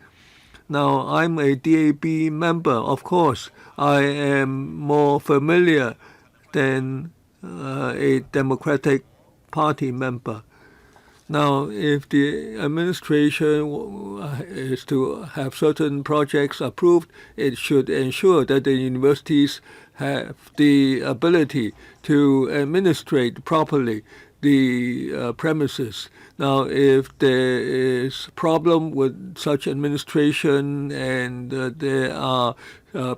Now, I'm a DAB member. Of course, I am more familiar than a Democratic Party member. Now, if the administration is to have certain projects approved, it should ensure that the universities have the ability to administrate properly the premises. Now, if there is problem with such administration and there are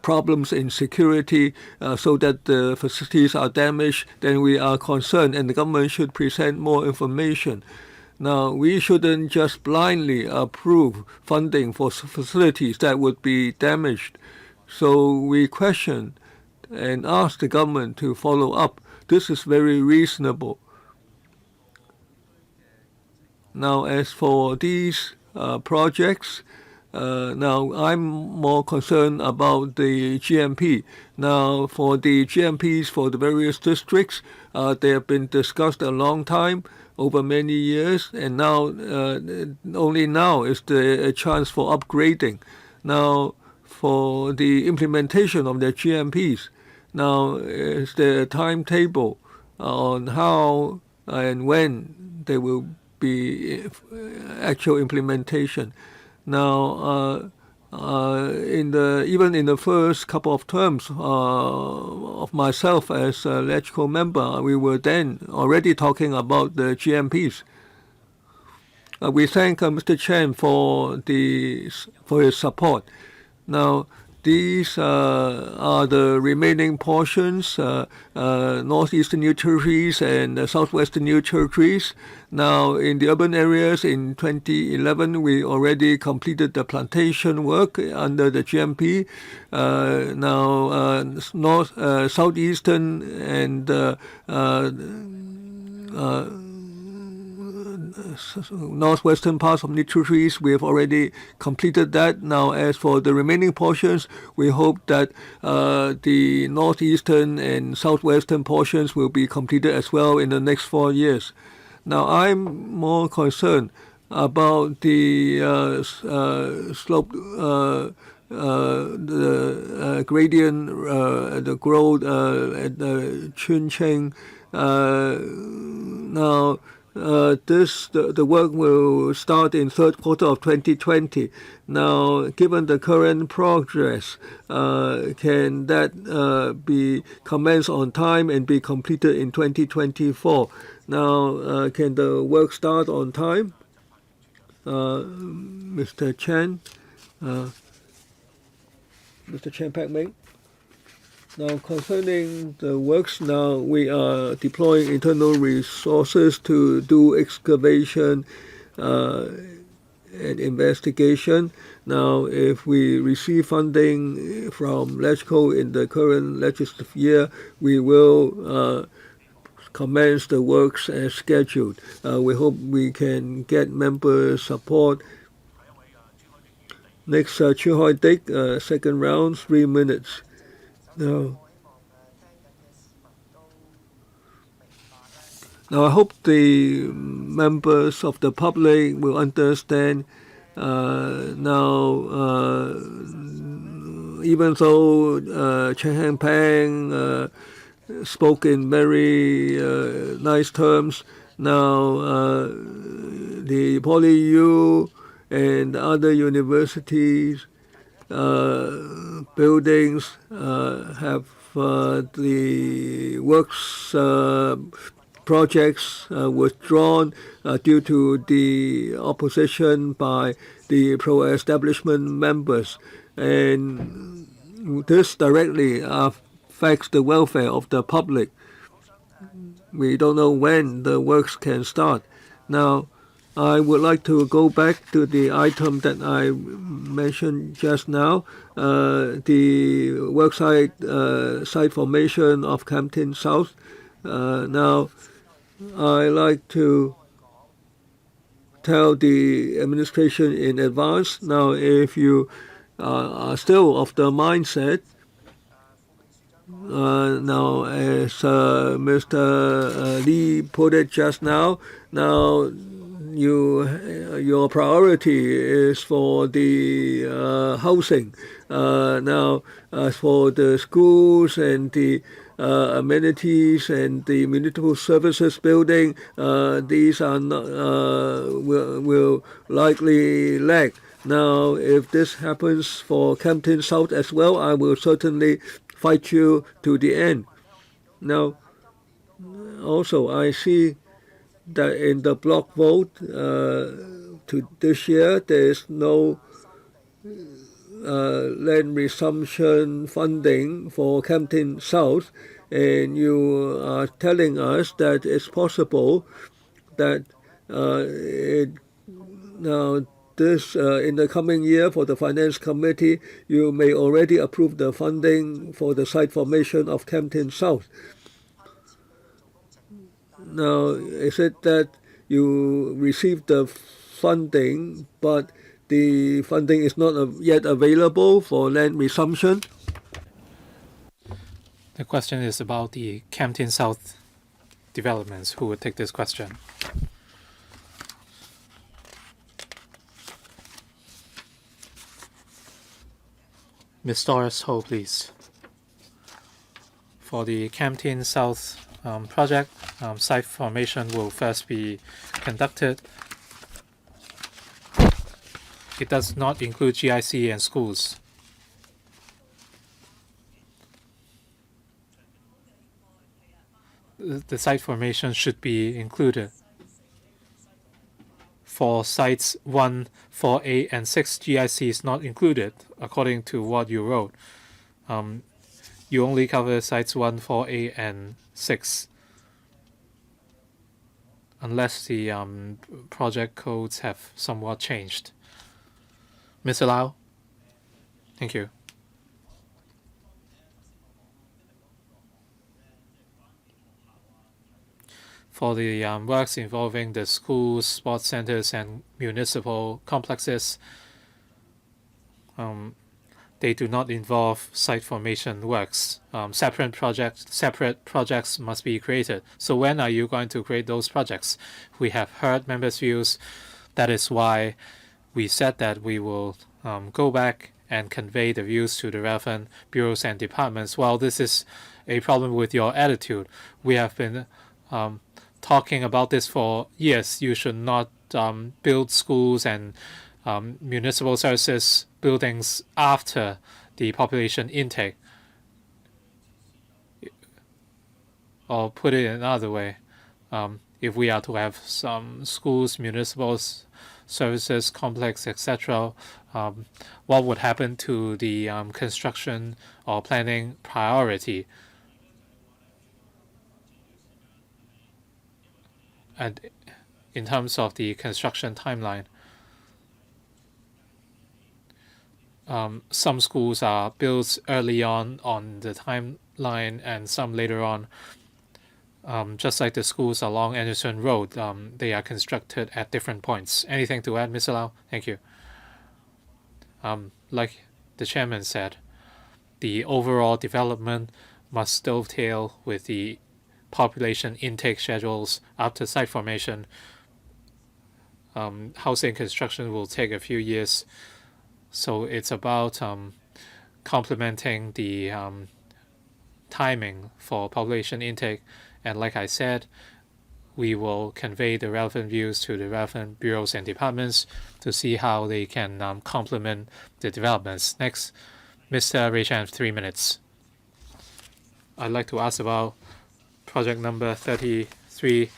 problems in security so that the facilities are damaged, then we are concerned and the government should present more information. Now, we shouldn't just blindly approve funding for facilities that would be damaged. So we question and ask the government to follow up. This is very reasonable. Now, as for these projects, now I'm more concerned about the GMP. Now, for the GMPs for the various districts, they have been discussed a long time, over many years, and now only now is the chance for upgrading. Now, for the implementation of the GMPs, now is there a timetable on how and when there will be actual implementation? Now, even in the first couple of terms of myself as a LegCo member, we were then already talking about the GMPs. We thank Mr. Chen for his support. Now, these are the remaining portions, northeastern new territories and southwestern new territories. Now, in the urban areas in 2011, we already completed the plantation work under the GMP. Now, southeastern and northwestern parts of new territories, we have already completed that. Now, as for the remaining portions, we hope that the northeastern and southwestern portions will be completed as well in the next 4 years. Now, I'm more concerned about the slope, the gradient, the growth at the Chuncheng. Now, the work will start in third quarter of 2020. Now, given the current progress, can that be commenced on time and be completed in 2024? Now, can the work start on time? Mr. Chen, Mr. Chen Pak-meng. Now, concerning the works, now we are deploying internal resources to do excavation and investigation. Now, if we receive funding from LegCo in the current legislative year, we will commence the works as scheduled. We hope we can get member support. Next, Chu Hoi Dick, second round, 3 minutes. Now, I hope the members of the public will understand now, even though Chen Heng-peng spoke in very nice terms, now the PolyU and other universities buildings have the works projects withdrawn due to the opposition by the pro-establishment members, and this directly affects the welfare of the public. We don't know when the works can start. Now, I would like to go back to the item that I mentioned just now, the worksite site formation of Campton South. Now, I like to tell the administration in advance. Now, if you are still of the mindset Now, as Mr. Lee put it just now, your priority is for the housing. Now, as for the schools and the amenities and the municipal services building, these are not, will likely lag. Now, if this happens for Campton South as well, I will certainly fight you to the end. Now, also, I see that in the block vote to this year, there is no land resumption funding for Campton South, and you are telling us that it's possible that now this in the coming year for the Finance Committee, you may already approve the funding for the site formation of Campton South. Now, is it that you received the funding, but the funding is not yet available for land resumption? The question is about the Campton South developments. Who would take this question? Ms. Doris Ho, please. For the Campton South project, site formation will first be conducted. It does not include GIC and schools. The site formation should be included. For sites 1, 4, 8, and 6, GIC is not included, according to what you wrote. You only cover sites 1, 4, 8, and 6. Unless the project codes have somewhat changed. Mr. Lau? Thank you. For the works involving the schools, sports centers, and municipal complexes, they do not involve site formation works. Separate projects must be created. So when are you going to create those projects? We have heard members' views. That is why we said that we will go back and convey the views to the relevant bureaus and departments. Well, this is a problem with your attitude. We have been talking about this for years. You should not build schools and municipal services buildings after the population intake. Or put it another way, if we are to have some schools, municipal services, complex, etc., what would happen to the construction or planning priority? And in terms of the construction timeline, some schools are built early on the timeline and some later on. Just like the schools along Anderson Road, they are constructed at different points. Anything to add, Mr. Lau? Thank you. Like the chairman said, the overall development must dovetail with the population intake schedules after site formation. Housing construction will take a few years, so it's about complementing the timing for population intake. And like I said, we will convey the relevant views to the relevant bureaus and departments to see how they can complement the developments. Next, Mr. Ray Chan, 3 minutes. I'd like to ask about project number 33,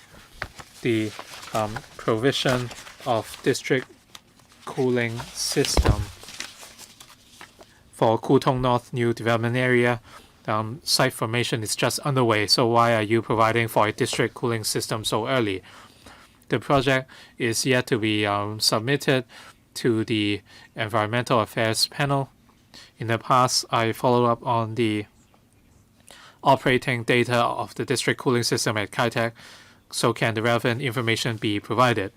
the provision of district cooling system for Kutong North New Development Area. Site formation is just underway, so why are you providing for a district cooling system so early? The project is yet to be submitted to the Environmental Affairs Panel. In the past, I followed up on the operating data of the district cooling system at Kai-Tak, so can the relevant information be provided?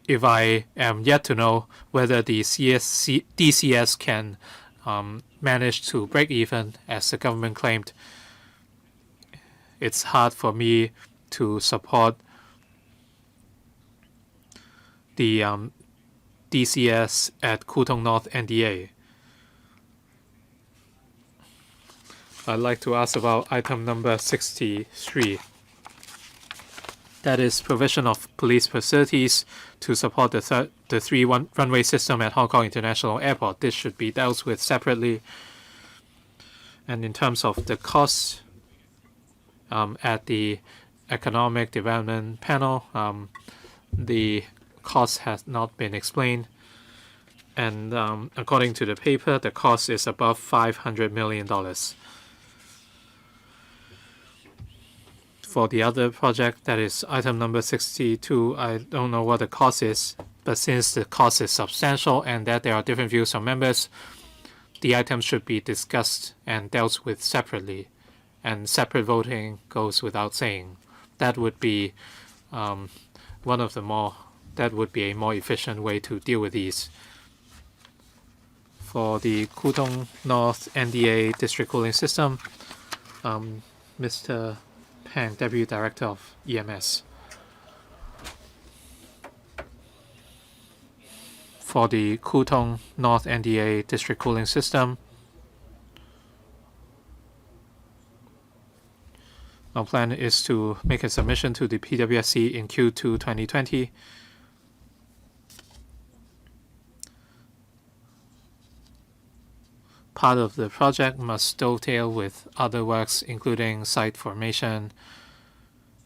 If I am yet to know whether the DCS can manage to break even, as the government claimed, it's hard for me to support the DCS at Kutong North NDA. I'd like to ask about item number 63. That is provision of police facilities to support the three runway system at Hong Kong International Airport. This should be dealt with separately. And in terms of the costs, at the economic development panel, the cost has not been explained. And according to the paper, the cost is above $500 million. For the other project, that is item number 62, I don't know what the cost is, but since the cost is substantial and that there are different views from members, the items should be discussed and dealt with separately, and separate voting goes without saying. That would be that would be a more efficient way to deal with these. For the Kutong North NDA district cooling system, Mr. Pang, Deputy Director of EMS. For the Kutong North NDA district cooling system, our plan is to make a submission to the PWSCI in Q2 2020. Part of the project must dovetail with other works, including site formation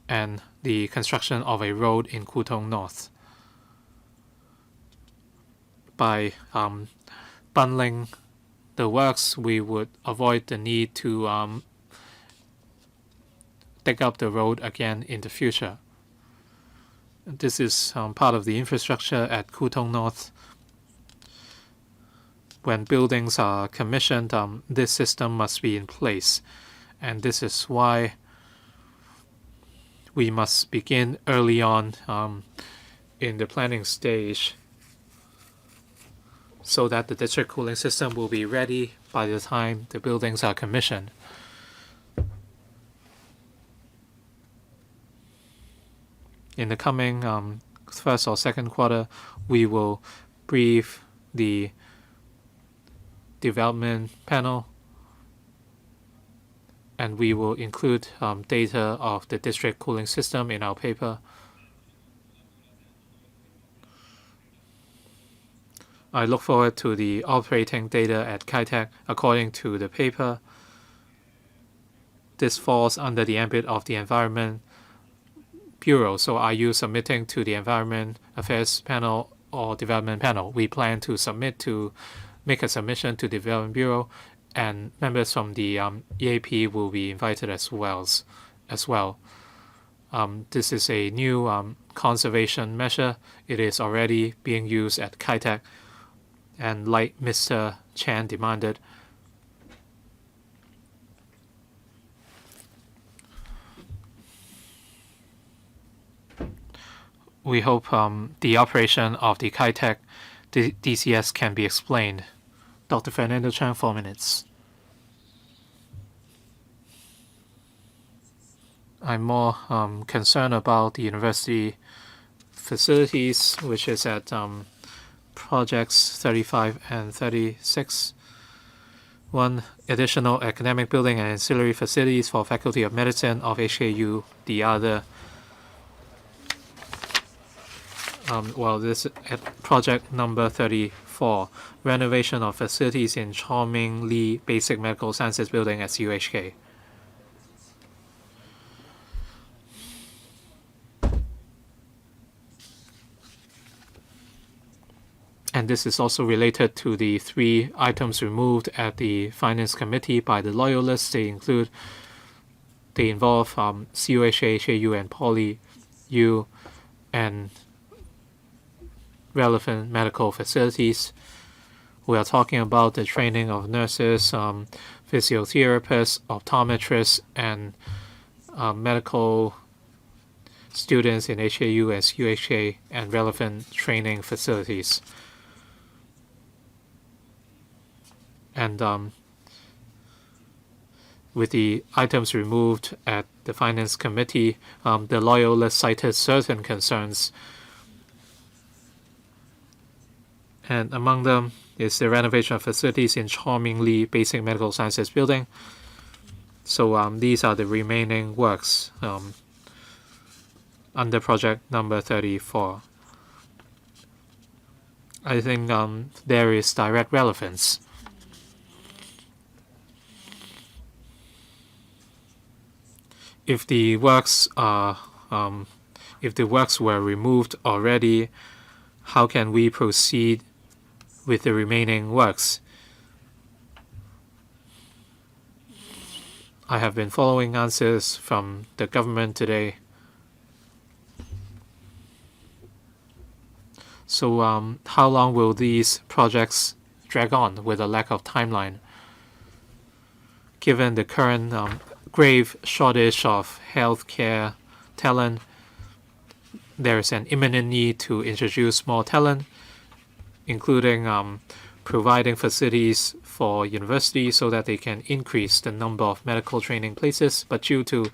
and the construction of a road in Kutong North. By bundling the works, we would avoid the need to dig up the road again in the future. This is part of the infrastructure at Kutong North. When buildings are commissioned, this system must be in place. And this is why we must begin early on in the planning stage so that the district cooling system will be ready by the time the buildings are commissioned. In the coming first or second quarter, we will brief the development panel, and we will include data of the district cooling system in our paper. I look forward to the operating data at Kai-Tak. According to the paper, this falls under the ambit of the Environment Bureau. So are you submitting to the Environment Affairs Panel or Development Panel? We plan to make a submission to the Development Bureau, and members from the EAP will be invited as well. This is a new conservation measure. It is already being used at Kai-Tak, and like Mr. Chan demanded, we hope the operation of the Kai-Tak DCS can be explained. Dr. Fernando Chan, 4 minutes. I'm more concerned about the university facilities, which is at projects 35 and 36. One, additional academic building and ancillary facilities for Faculty of Medicine of HKU. The other, this at project number 34, renovation of facilities in Chong Lee Basic Medical Sciences Building at CUHK. And this is also related to the 3 items removed at the Finance Committee by the Loyalists. They involve CUHK, HAU, and PolyU, and relevant medical facilities. We are talking about the training of nurses, physiotherapists, optometrists, and medical students in HAU and CUHK, and relevant training facilities. And with the items removed at the Finance Committee, the loyalists cited certain concerns. And among them is the renovation of facilities in charmingly basic medical sciences building. So these are the remaining works under project number 34. I think there is direct relevance. If the works were removed already, how can we proceed with the remaining works? I have been following answers from the government today. So how long will these projects drag on with a lack of timeline? Given the current grave shortage of healthcare talent, there is an imminent need to introduce more talent, including providing facilities for universities so that they can increase the number of medical training places. But due to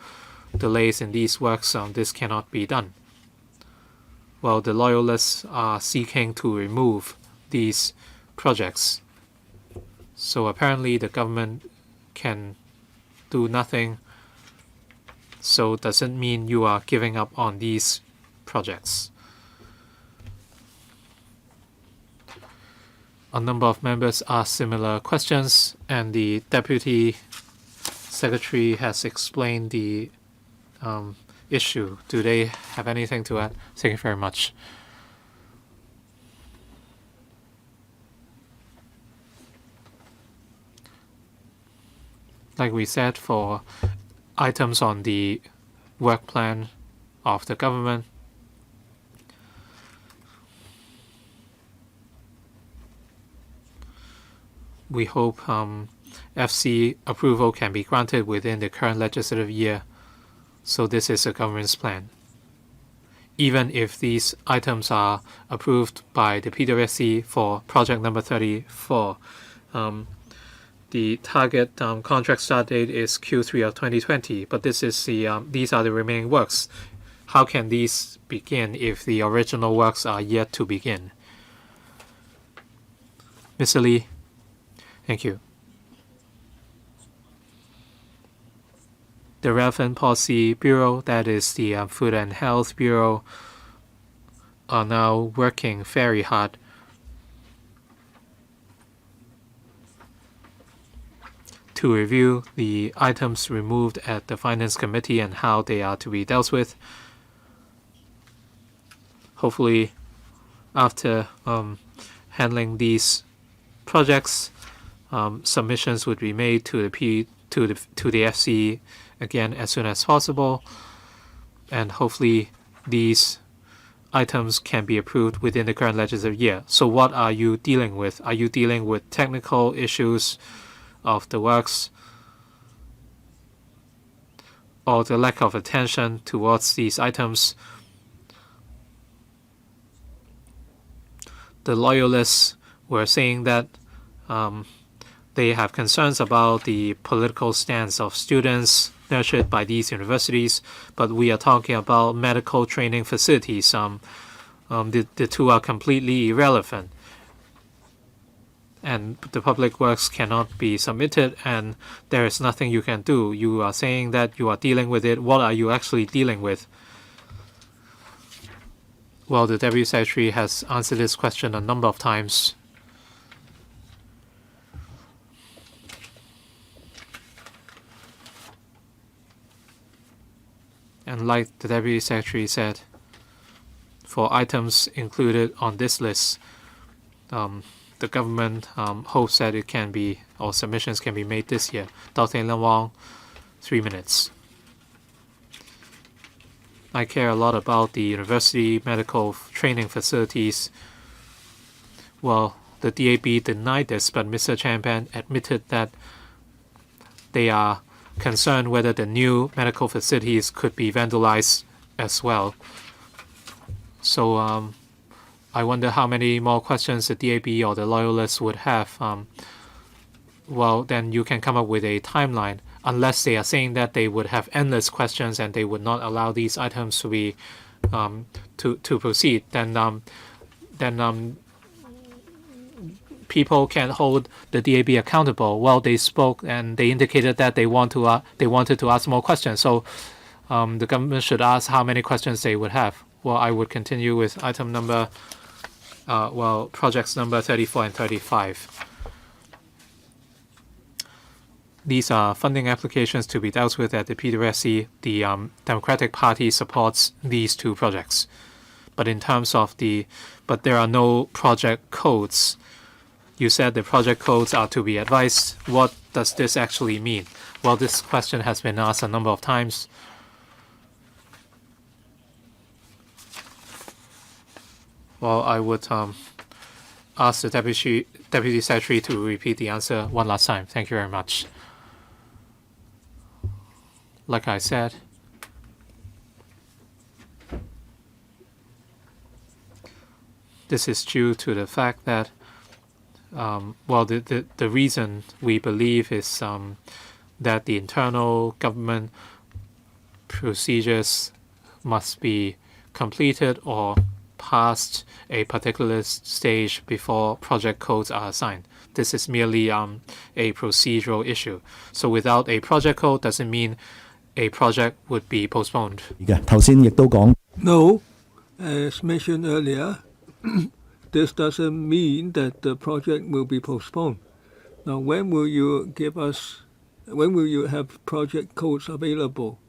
delays in these works, this cannot be done. Well, the loyalists are seeking to remove these projects. So apparently the government can do nothing. So doesn't mean you are giving up on these projects. A number of members asked similar questions, and the Deputy Secretary has explained the issue. Do they have anything to add? Thank you very much. Like we said, for items on the work plan of the government, we hope FC approval can be granted within the current legislative year. So this is the government's plan. Even if these items are approved by the PWSCI for project number 34, the target contract start date is Q3 of 2020. But this is these are the remaining works. How can these begin if the original works are yet to begin? Mr. Lee, thank you. The Relevant Policy Bureau, that is the Food and Health Bureau, are now working very hard to review the items removed at the Finance Committee and how they are to be dealt with. Hopefully, after handling these projects, submissions would be made to the FC again as soon as possible, and hopefully these items can be approved within the current legislative year. So what are you dealing with? Are you dealing with technical issues of the works, or the lack of attention towards these items? The loyalists were saying that they have concerns about the political stance of students nurtured by these universities, but we are talking about medical training facilities. The two are completely irrelevant, and the public works cannot be submitted, and there is nothing you can do. You are saying that you are dealing with it. What are you actually dealing with? Well, the Deputy Secretary has answered this question a number of times. And like the Deputy Secretary said, for items included on this list, the government hopes that it can be, or submissions can be made this year. Dr. Len Wong, 3 minutes. I care a lot about the university medical training facilities. Well, the DAB denied this, but Mr. Champan admitted that they are concerned whether the new medical facilities could be vandalized as well. So I wonder how many more questions the DAB or the loyalists would have. Well, then you can come up with a timeline. unless they are saying that they would have endless questions and they would not allow these items to be to proceed, then people can hold the DAB accountable. Well, they spoke and they indicated that they wanted to ask more questions. So the government should ask how many questions they would have. Well, I would continue with item number, projects number 34 and 35. These are funding applications to be dealt with at the PWSCI. The Democratic Party supports these two projects. But in terms of but there are no project codes. You said the project codes are to be advised. What does this actually mean? Well, this question has been asked a number of times. Well, I would ask the Deputy Secretary to repeat the answer one last time. Thank you very much. Like I said, this is due to the fact that, the reason we believe is that the internal government procedures must be completed or past a particular stage before project codes are assigned. This is merely a procedural issue. So without a project code doesn't mean a project would be postponed. No, as mentioned earlier, this doesn't mean that the project will be postponed. Now, when will you have project codes available?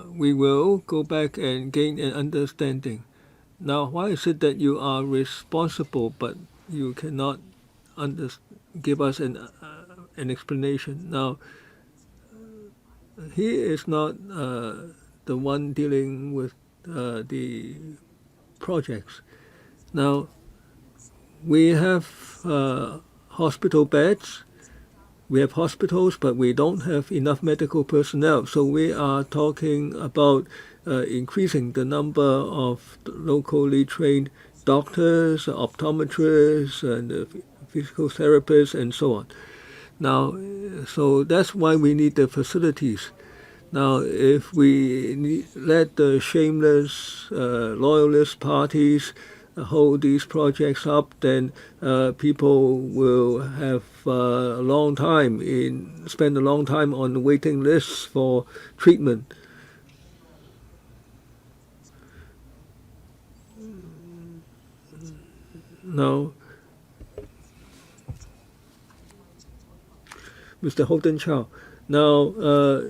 We will go back and gain an understanding. Now, why is it that you are responsible but you cannot give us an explanation? Now, he is not the one dealing with the projects. Now, we have hospital beds. We have hospitals, but we don't have enough medical personnel. So we are talking about increasing the number of locally trained doctors, optometrists, and physical therapists, and so on. Now, so that's why we need the facilities. Now, if we let the shameless, loyalist parties hold these projects up, then people will have spend a long time on waiting lists for treatment. Now, Mr. Holden Chow. Now,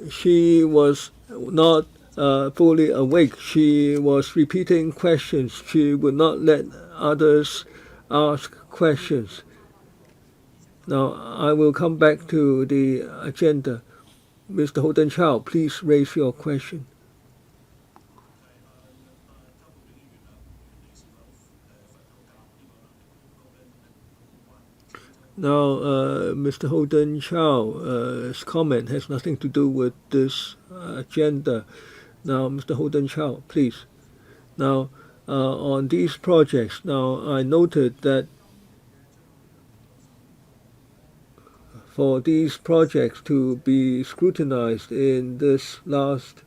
she was not fully awake. She was repeating questions. She would not let others ask questions. Now, I will come back to the agenda. Mr. Holden Chow, please raise your question. Now, Mr. Holden Chow's comment has nothing to do with this agenda. Now, Mr. Holden Chow, please. Now, on these projects, now I noted that for these projects to be scrutinized in this last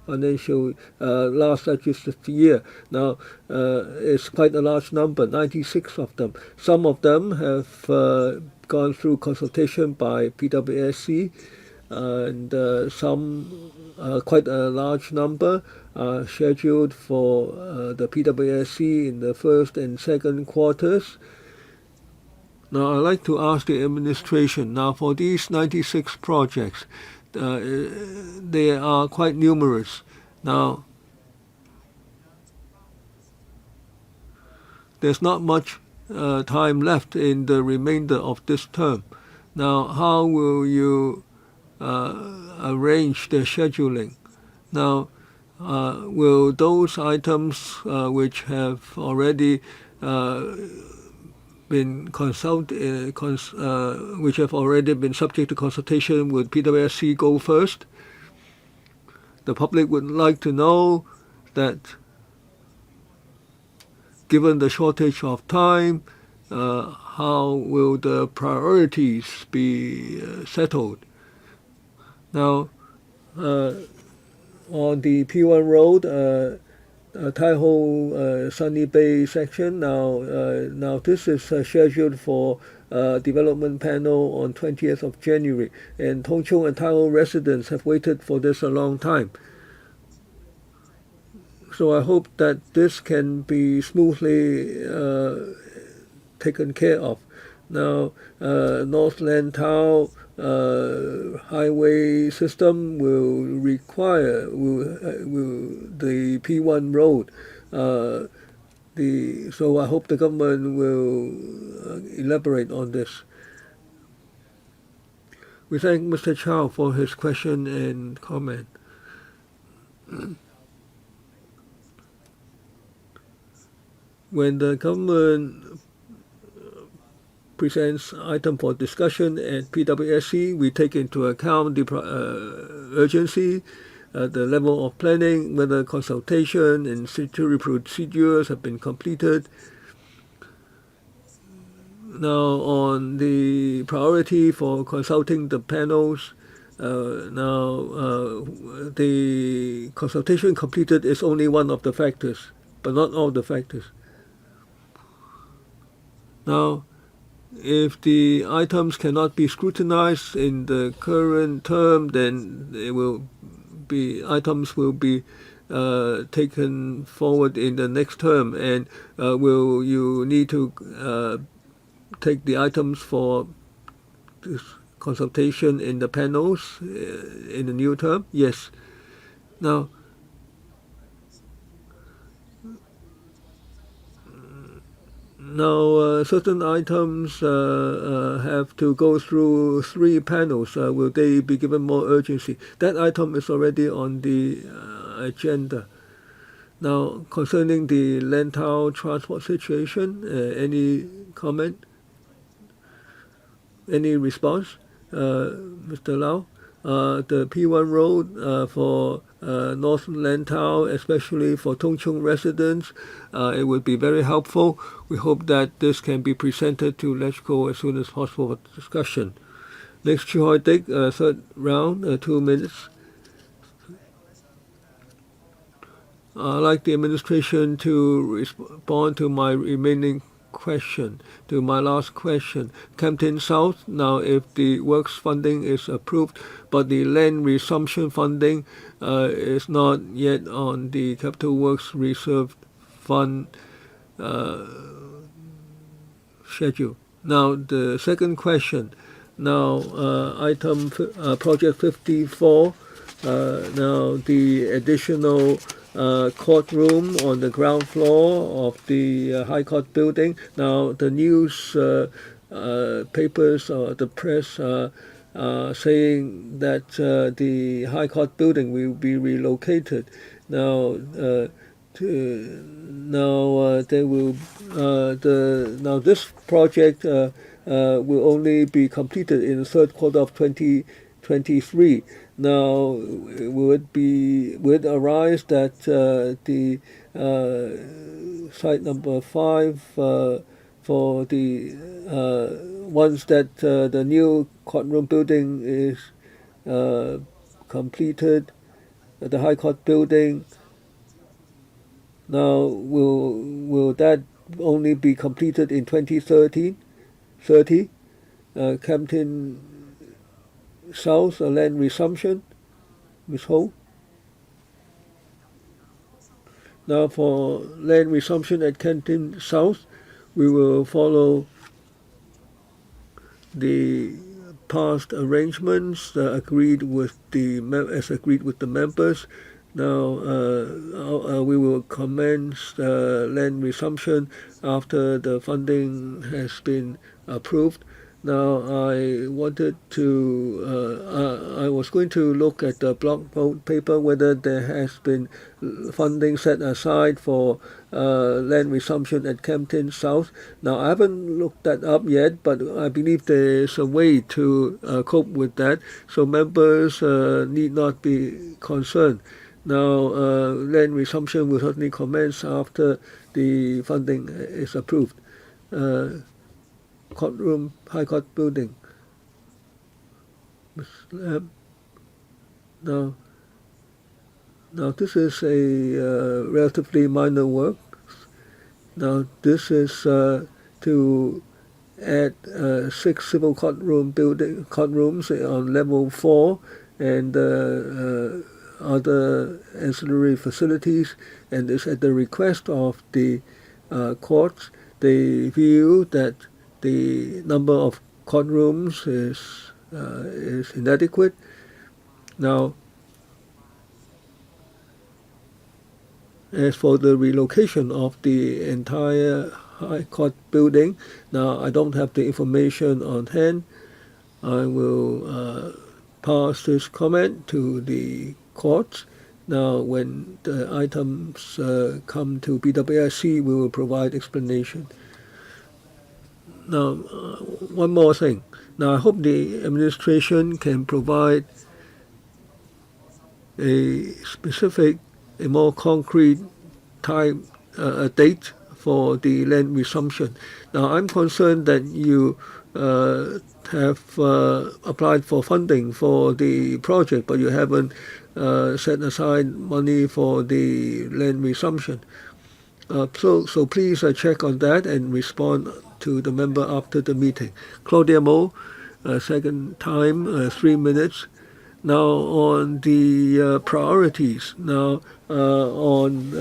legislative year. Now, it's quite a large number, 96 of them. Some of them have gone through consultation by PWSCI, and some, quite a large number, are scheduled for the PWSCI in the first and second quarters. Now, I'd like to ask the administration, now for these 96 projects, they are quite numerous. Now, there's not much time left in the remainder of this term. Now, how will you arrange the scheduling? Now, will those items which have already been which have already been subject to consultation with PWSC go first? The public would like to know that, given the shortage of time, how will the priorities be settled? Now, on the P1 road, Tai-Ho Sunny Bay section. Now this is scheduled for development panel on 20th of January, and Tung Chung and Tai-Ho residents have waited for this a long time. So I hope that this can be smoothly taken care of. Now, North Lantau highway system will require the P1 road. So I hope the government will elaborate on this. We thank Mr. Chow for his question and comment. When the government presents item for discussion at PWSCI, we take into account the urgency, the level of planning, whether consultation and statutory procedures have been completed. Now, on the priority for consulting the panels, the consultation completed is only one of the factors, but not all the factors. Now, if the items cannot be scrutinized in the current term, then items will be taken forward in the next term, and will you need to take the items for this consultation in the panels in the new term? Yes. Now, certain items have to go through 3 panels. Will they be given more urgency? That item is already on the agenda. Now, concerning the Lantau transport situation, any comment? Any response? Mr. Lau? The P1 road for North Lantau, especially for Tung Chung residents, it would be very helpful. We hope that this can be presented to LegCo as soon as possible for discussion. Next, Choi Dick, third round, 2 minutes. I'd like the administration to respond to my remaining question, to my last question. Kempton South, now if the works funding is approved, but the land resumption funding is not yet on the Capital Works Reserve Fund schedule. Now the second question, now item project 54, now the additional courtroom on the ground floor of the High Court building. Now the news papers, the press saying that the High Court building will be relocated. Now this project will only be completed in the third quarter of 2023. Now, will it arise that the site number 5 for the once that the new courtroom building is completed, the High Court building, now will that only be completed in 2030? Kempton South land resumption, Ms. Ho. Now for land resumption at Kempton South, we will follow the past arrangements agreed with the members. Now we will commence land resumption after the funding has been approved. Now I was going to look at the blog paper whether there has been funding set aside for land resumption at Kempton South. Now I haven't looked that up yet, but I believe there's a way to cope with that, so members need not be concerned. Now land resumption will certainly commence after the funding is approved. Courtroom, High Court building. Ms. Lam. Now, this is a relatively minor work. Now, this is to add 6 civil courtrooms on level 4 and other ancillary facilities, and it's at the request of the courts. They view that the number of courtrooms is inadequate. Now, as for the relocation of the entire High Court building, now I don't have the information on hand. I will pass this comment to the courts. Now, when the items come to PWSCI, we will provide explanation. Now, one more thing. Now, I hope the administration can provide a specific, a more concrete time, a date for the land resumption. Now, I'm concerned that you have applied for funding for the project, but you haven't set aside money for the land resumption. So please check on that and respond to the member after the meeting. Claudia Mo, second time, 3 minutes. Now on the priorities. Now on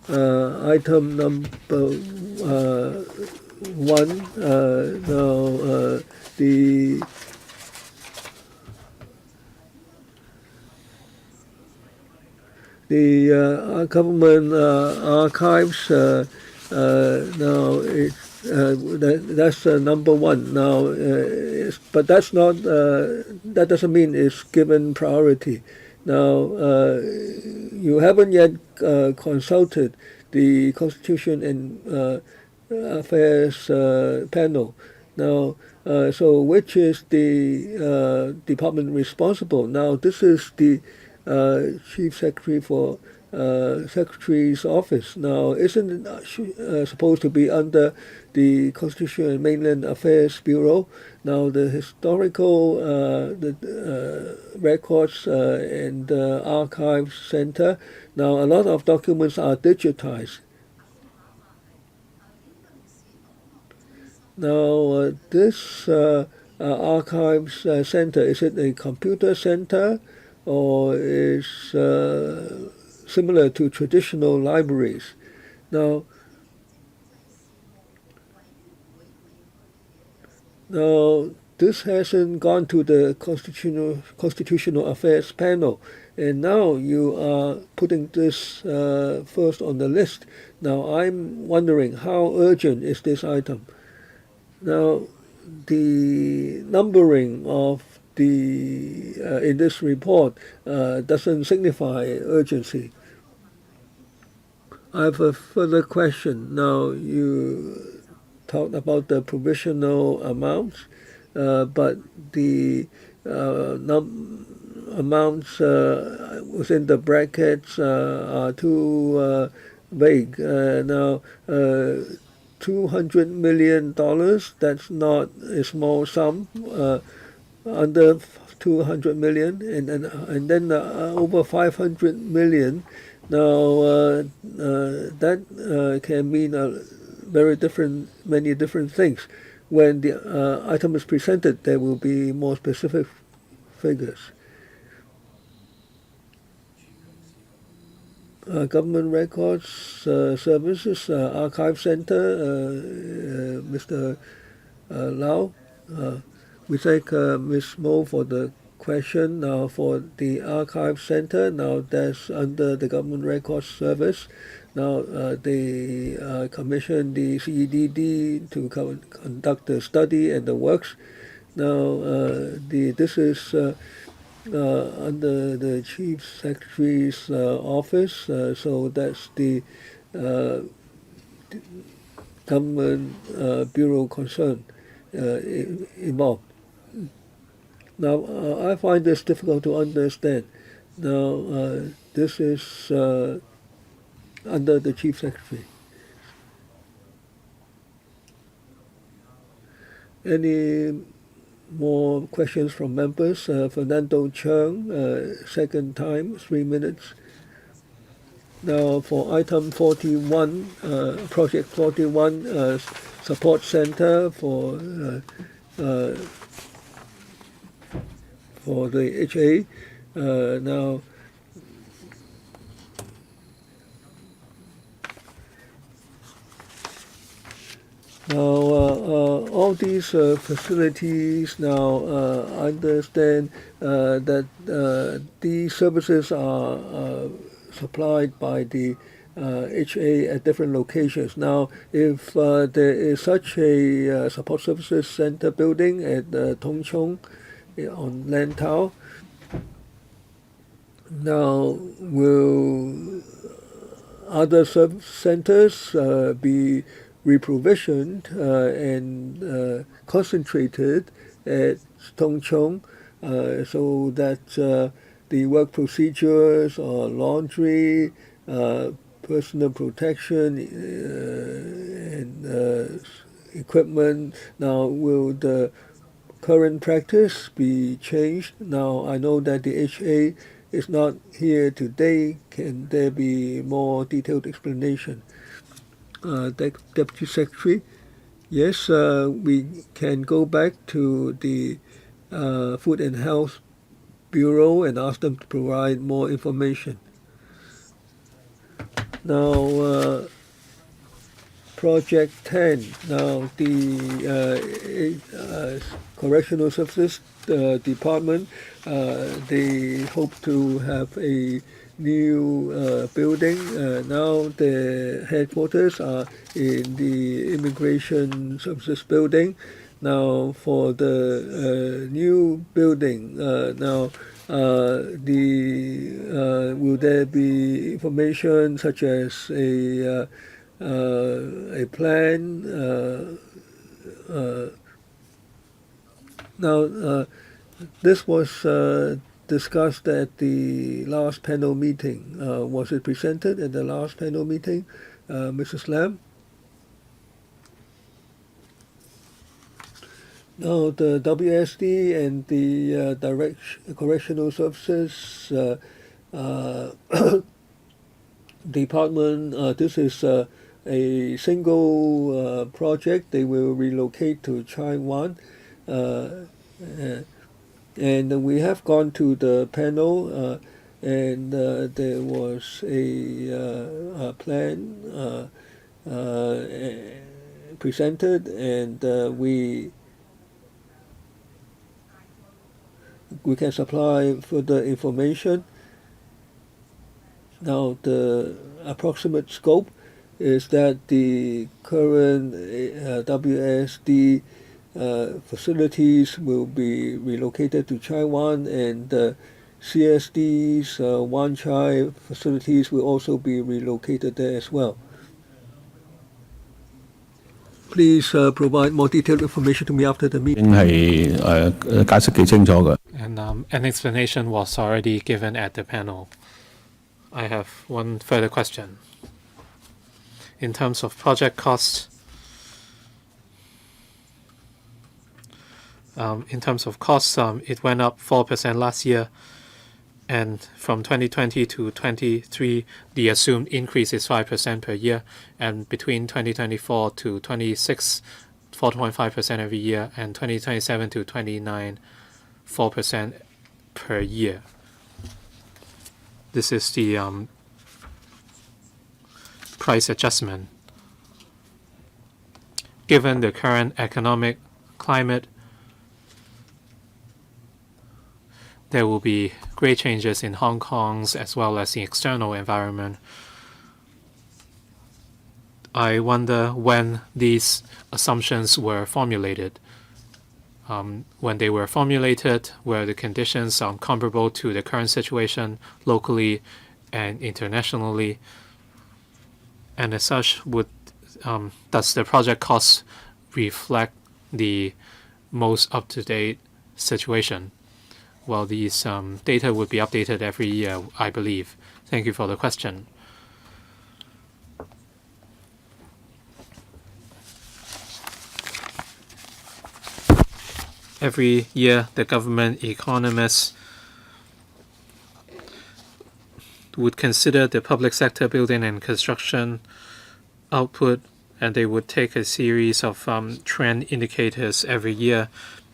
item number 1. Now the government archives. Now that's number 1 now, but that's not. That doesn't mean it's given priority. Now you haven't yet consulted the Constitution and Affairs panel. Now, so which is the department responsible? Now, this is the Chief Secretary for Secretary's office. Now, isn't it supposed to be under the Constitution and Mainland Affairs Bureau? Now, the historical records and archives center. Now, a lot of documents are digitized. Now, this archives center, is it a computer center or is similar to traditional libraries? Now, this hasn't gone to the Constitutional Affairs panel, and now you are putting this first on the list. Now, I'm wondering how urgent is this item? Now, the numbering of the in this report doesn't signify urgency. I have a further question. Now, you talked about the provisional amounts, but the amounts within the brackets are too vague. Now, $200 million, that's not a small sum, under 200 million, and then over 500 million. Now that can mean many different things. When the item is presented, there will be more specific figures. Government Records Services Archive Center, Mr. Lau. We thank Ms. Mo for the question. Now for the Archive Center, now that's under the Government Records Service. Now they commissioned the CEDD to conduct the study and the works. Now this is under the Chief Secretary's office, so that's the government bureau concerned involved. Now, I find this difficult to understand. Now, this is under the Chief Secretary. Any more questions from members. Fernando Chung, second time, 3 minutes. Now for item 41, project 41, support center for the HA. Now all these facilities now understand that these services are supplied by the HA at different locations. Now, if there is such a support services center building at Tung Chung on Lantau, now will other centers be reprovisioned and concentrated at Tung Chung so that the work procedures or laundry, personal protection and equipment. Now, will the current practice be changed? Now, I know that the HA is not here today. Can there be more detailed explanation? Deputy Secretary, yes, we can go back to the Food and Health Bureau and ask them to provide more information. Now, Project 10. Now, the Correctional Services Department, they hope to have a new building. Now the headquarters are in the Immigration Services building. Now for the new building, now will there be information such as a plan? Now this was discussed at the last panel meeting. Was it presented at the last panel meeting, Mrs. Lam? Now, the WSD and the Correctional Services Department, this is a single project. They will relocate to Taiwan. And we have gone to the panel, and there was a plan presented, and we can supply further information. Now, the approximate scope is that the current WSD facilities will be relocated to Taiwan, and CSD's Wan Chai facilities will also be relocated there as well. Please provide more detailed information to me after the meeting. And an explanation was already given at the panel. I have one further question. In terms of project costs, it went up 4% last year, and from 2020 to 23, the assumed increase is 5% per year, and between 2024 to 26, 4.5% every year, and 2027 to 29, 4% per year. This is the price adjustment. Given the current economic climate, there will be great changes in Hong Kong's as well as the external environment. I wonder when these assumptions were formulated. When they were formulated, were the conditions comparable to the current situation locally and internationally? And as such, does the project cost reflect the most up-to-date situation? Well, these data would be updated every year, I believe. Thank you for the question. Every year, the government economists would consider the public sector building and construction output, and they would take a series of trend indicators every year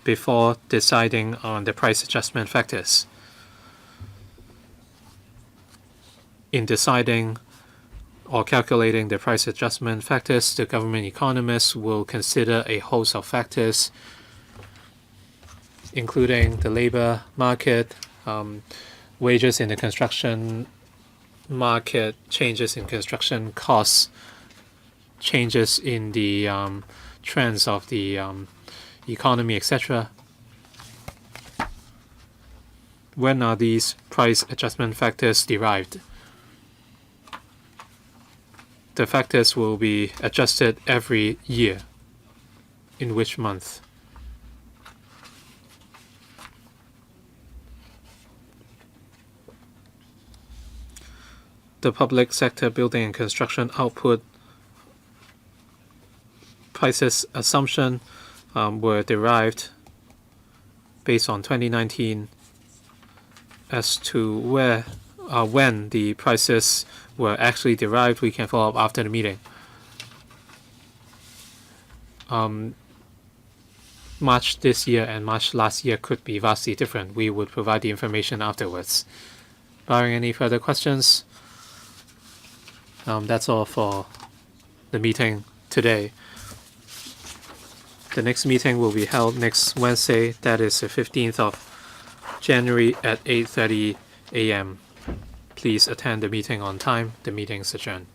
before deciding on the price adjustment factors. In deciding or calculating the price adjustment factors, the government economists will consider a host of factors, including the labor market, wages in the construction market, changes in construction costs, changes in the trends of the economy, etc. When are these price adjustment factors derived? The factors will be adjusted every year. In which month? The public sector building and construction output prices assumption were derived based on 2019. As to when the prices were actually derived, we can follow up after the meeting. March this year and March last year could be vastly different. We would provide the information afterwards. Barring any further questions, that's all for the meeting today. The next meeting will be held next Wednesday, that is the 15th of January at 8:30 a.m. Please attend the meeting on time. The meeting is adjourned.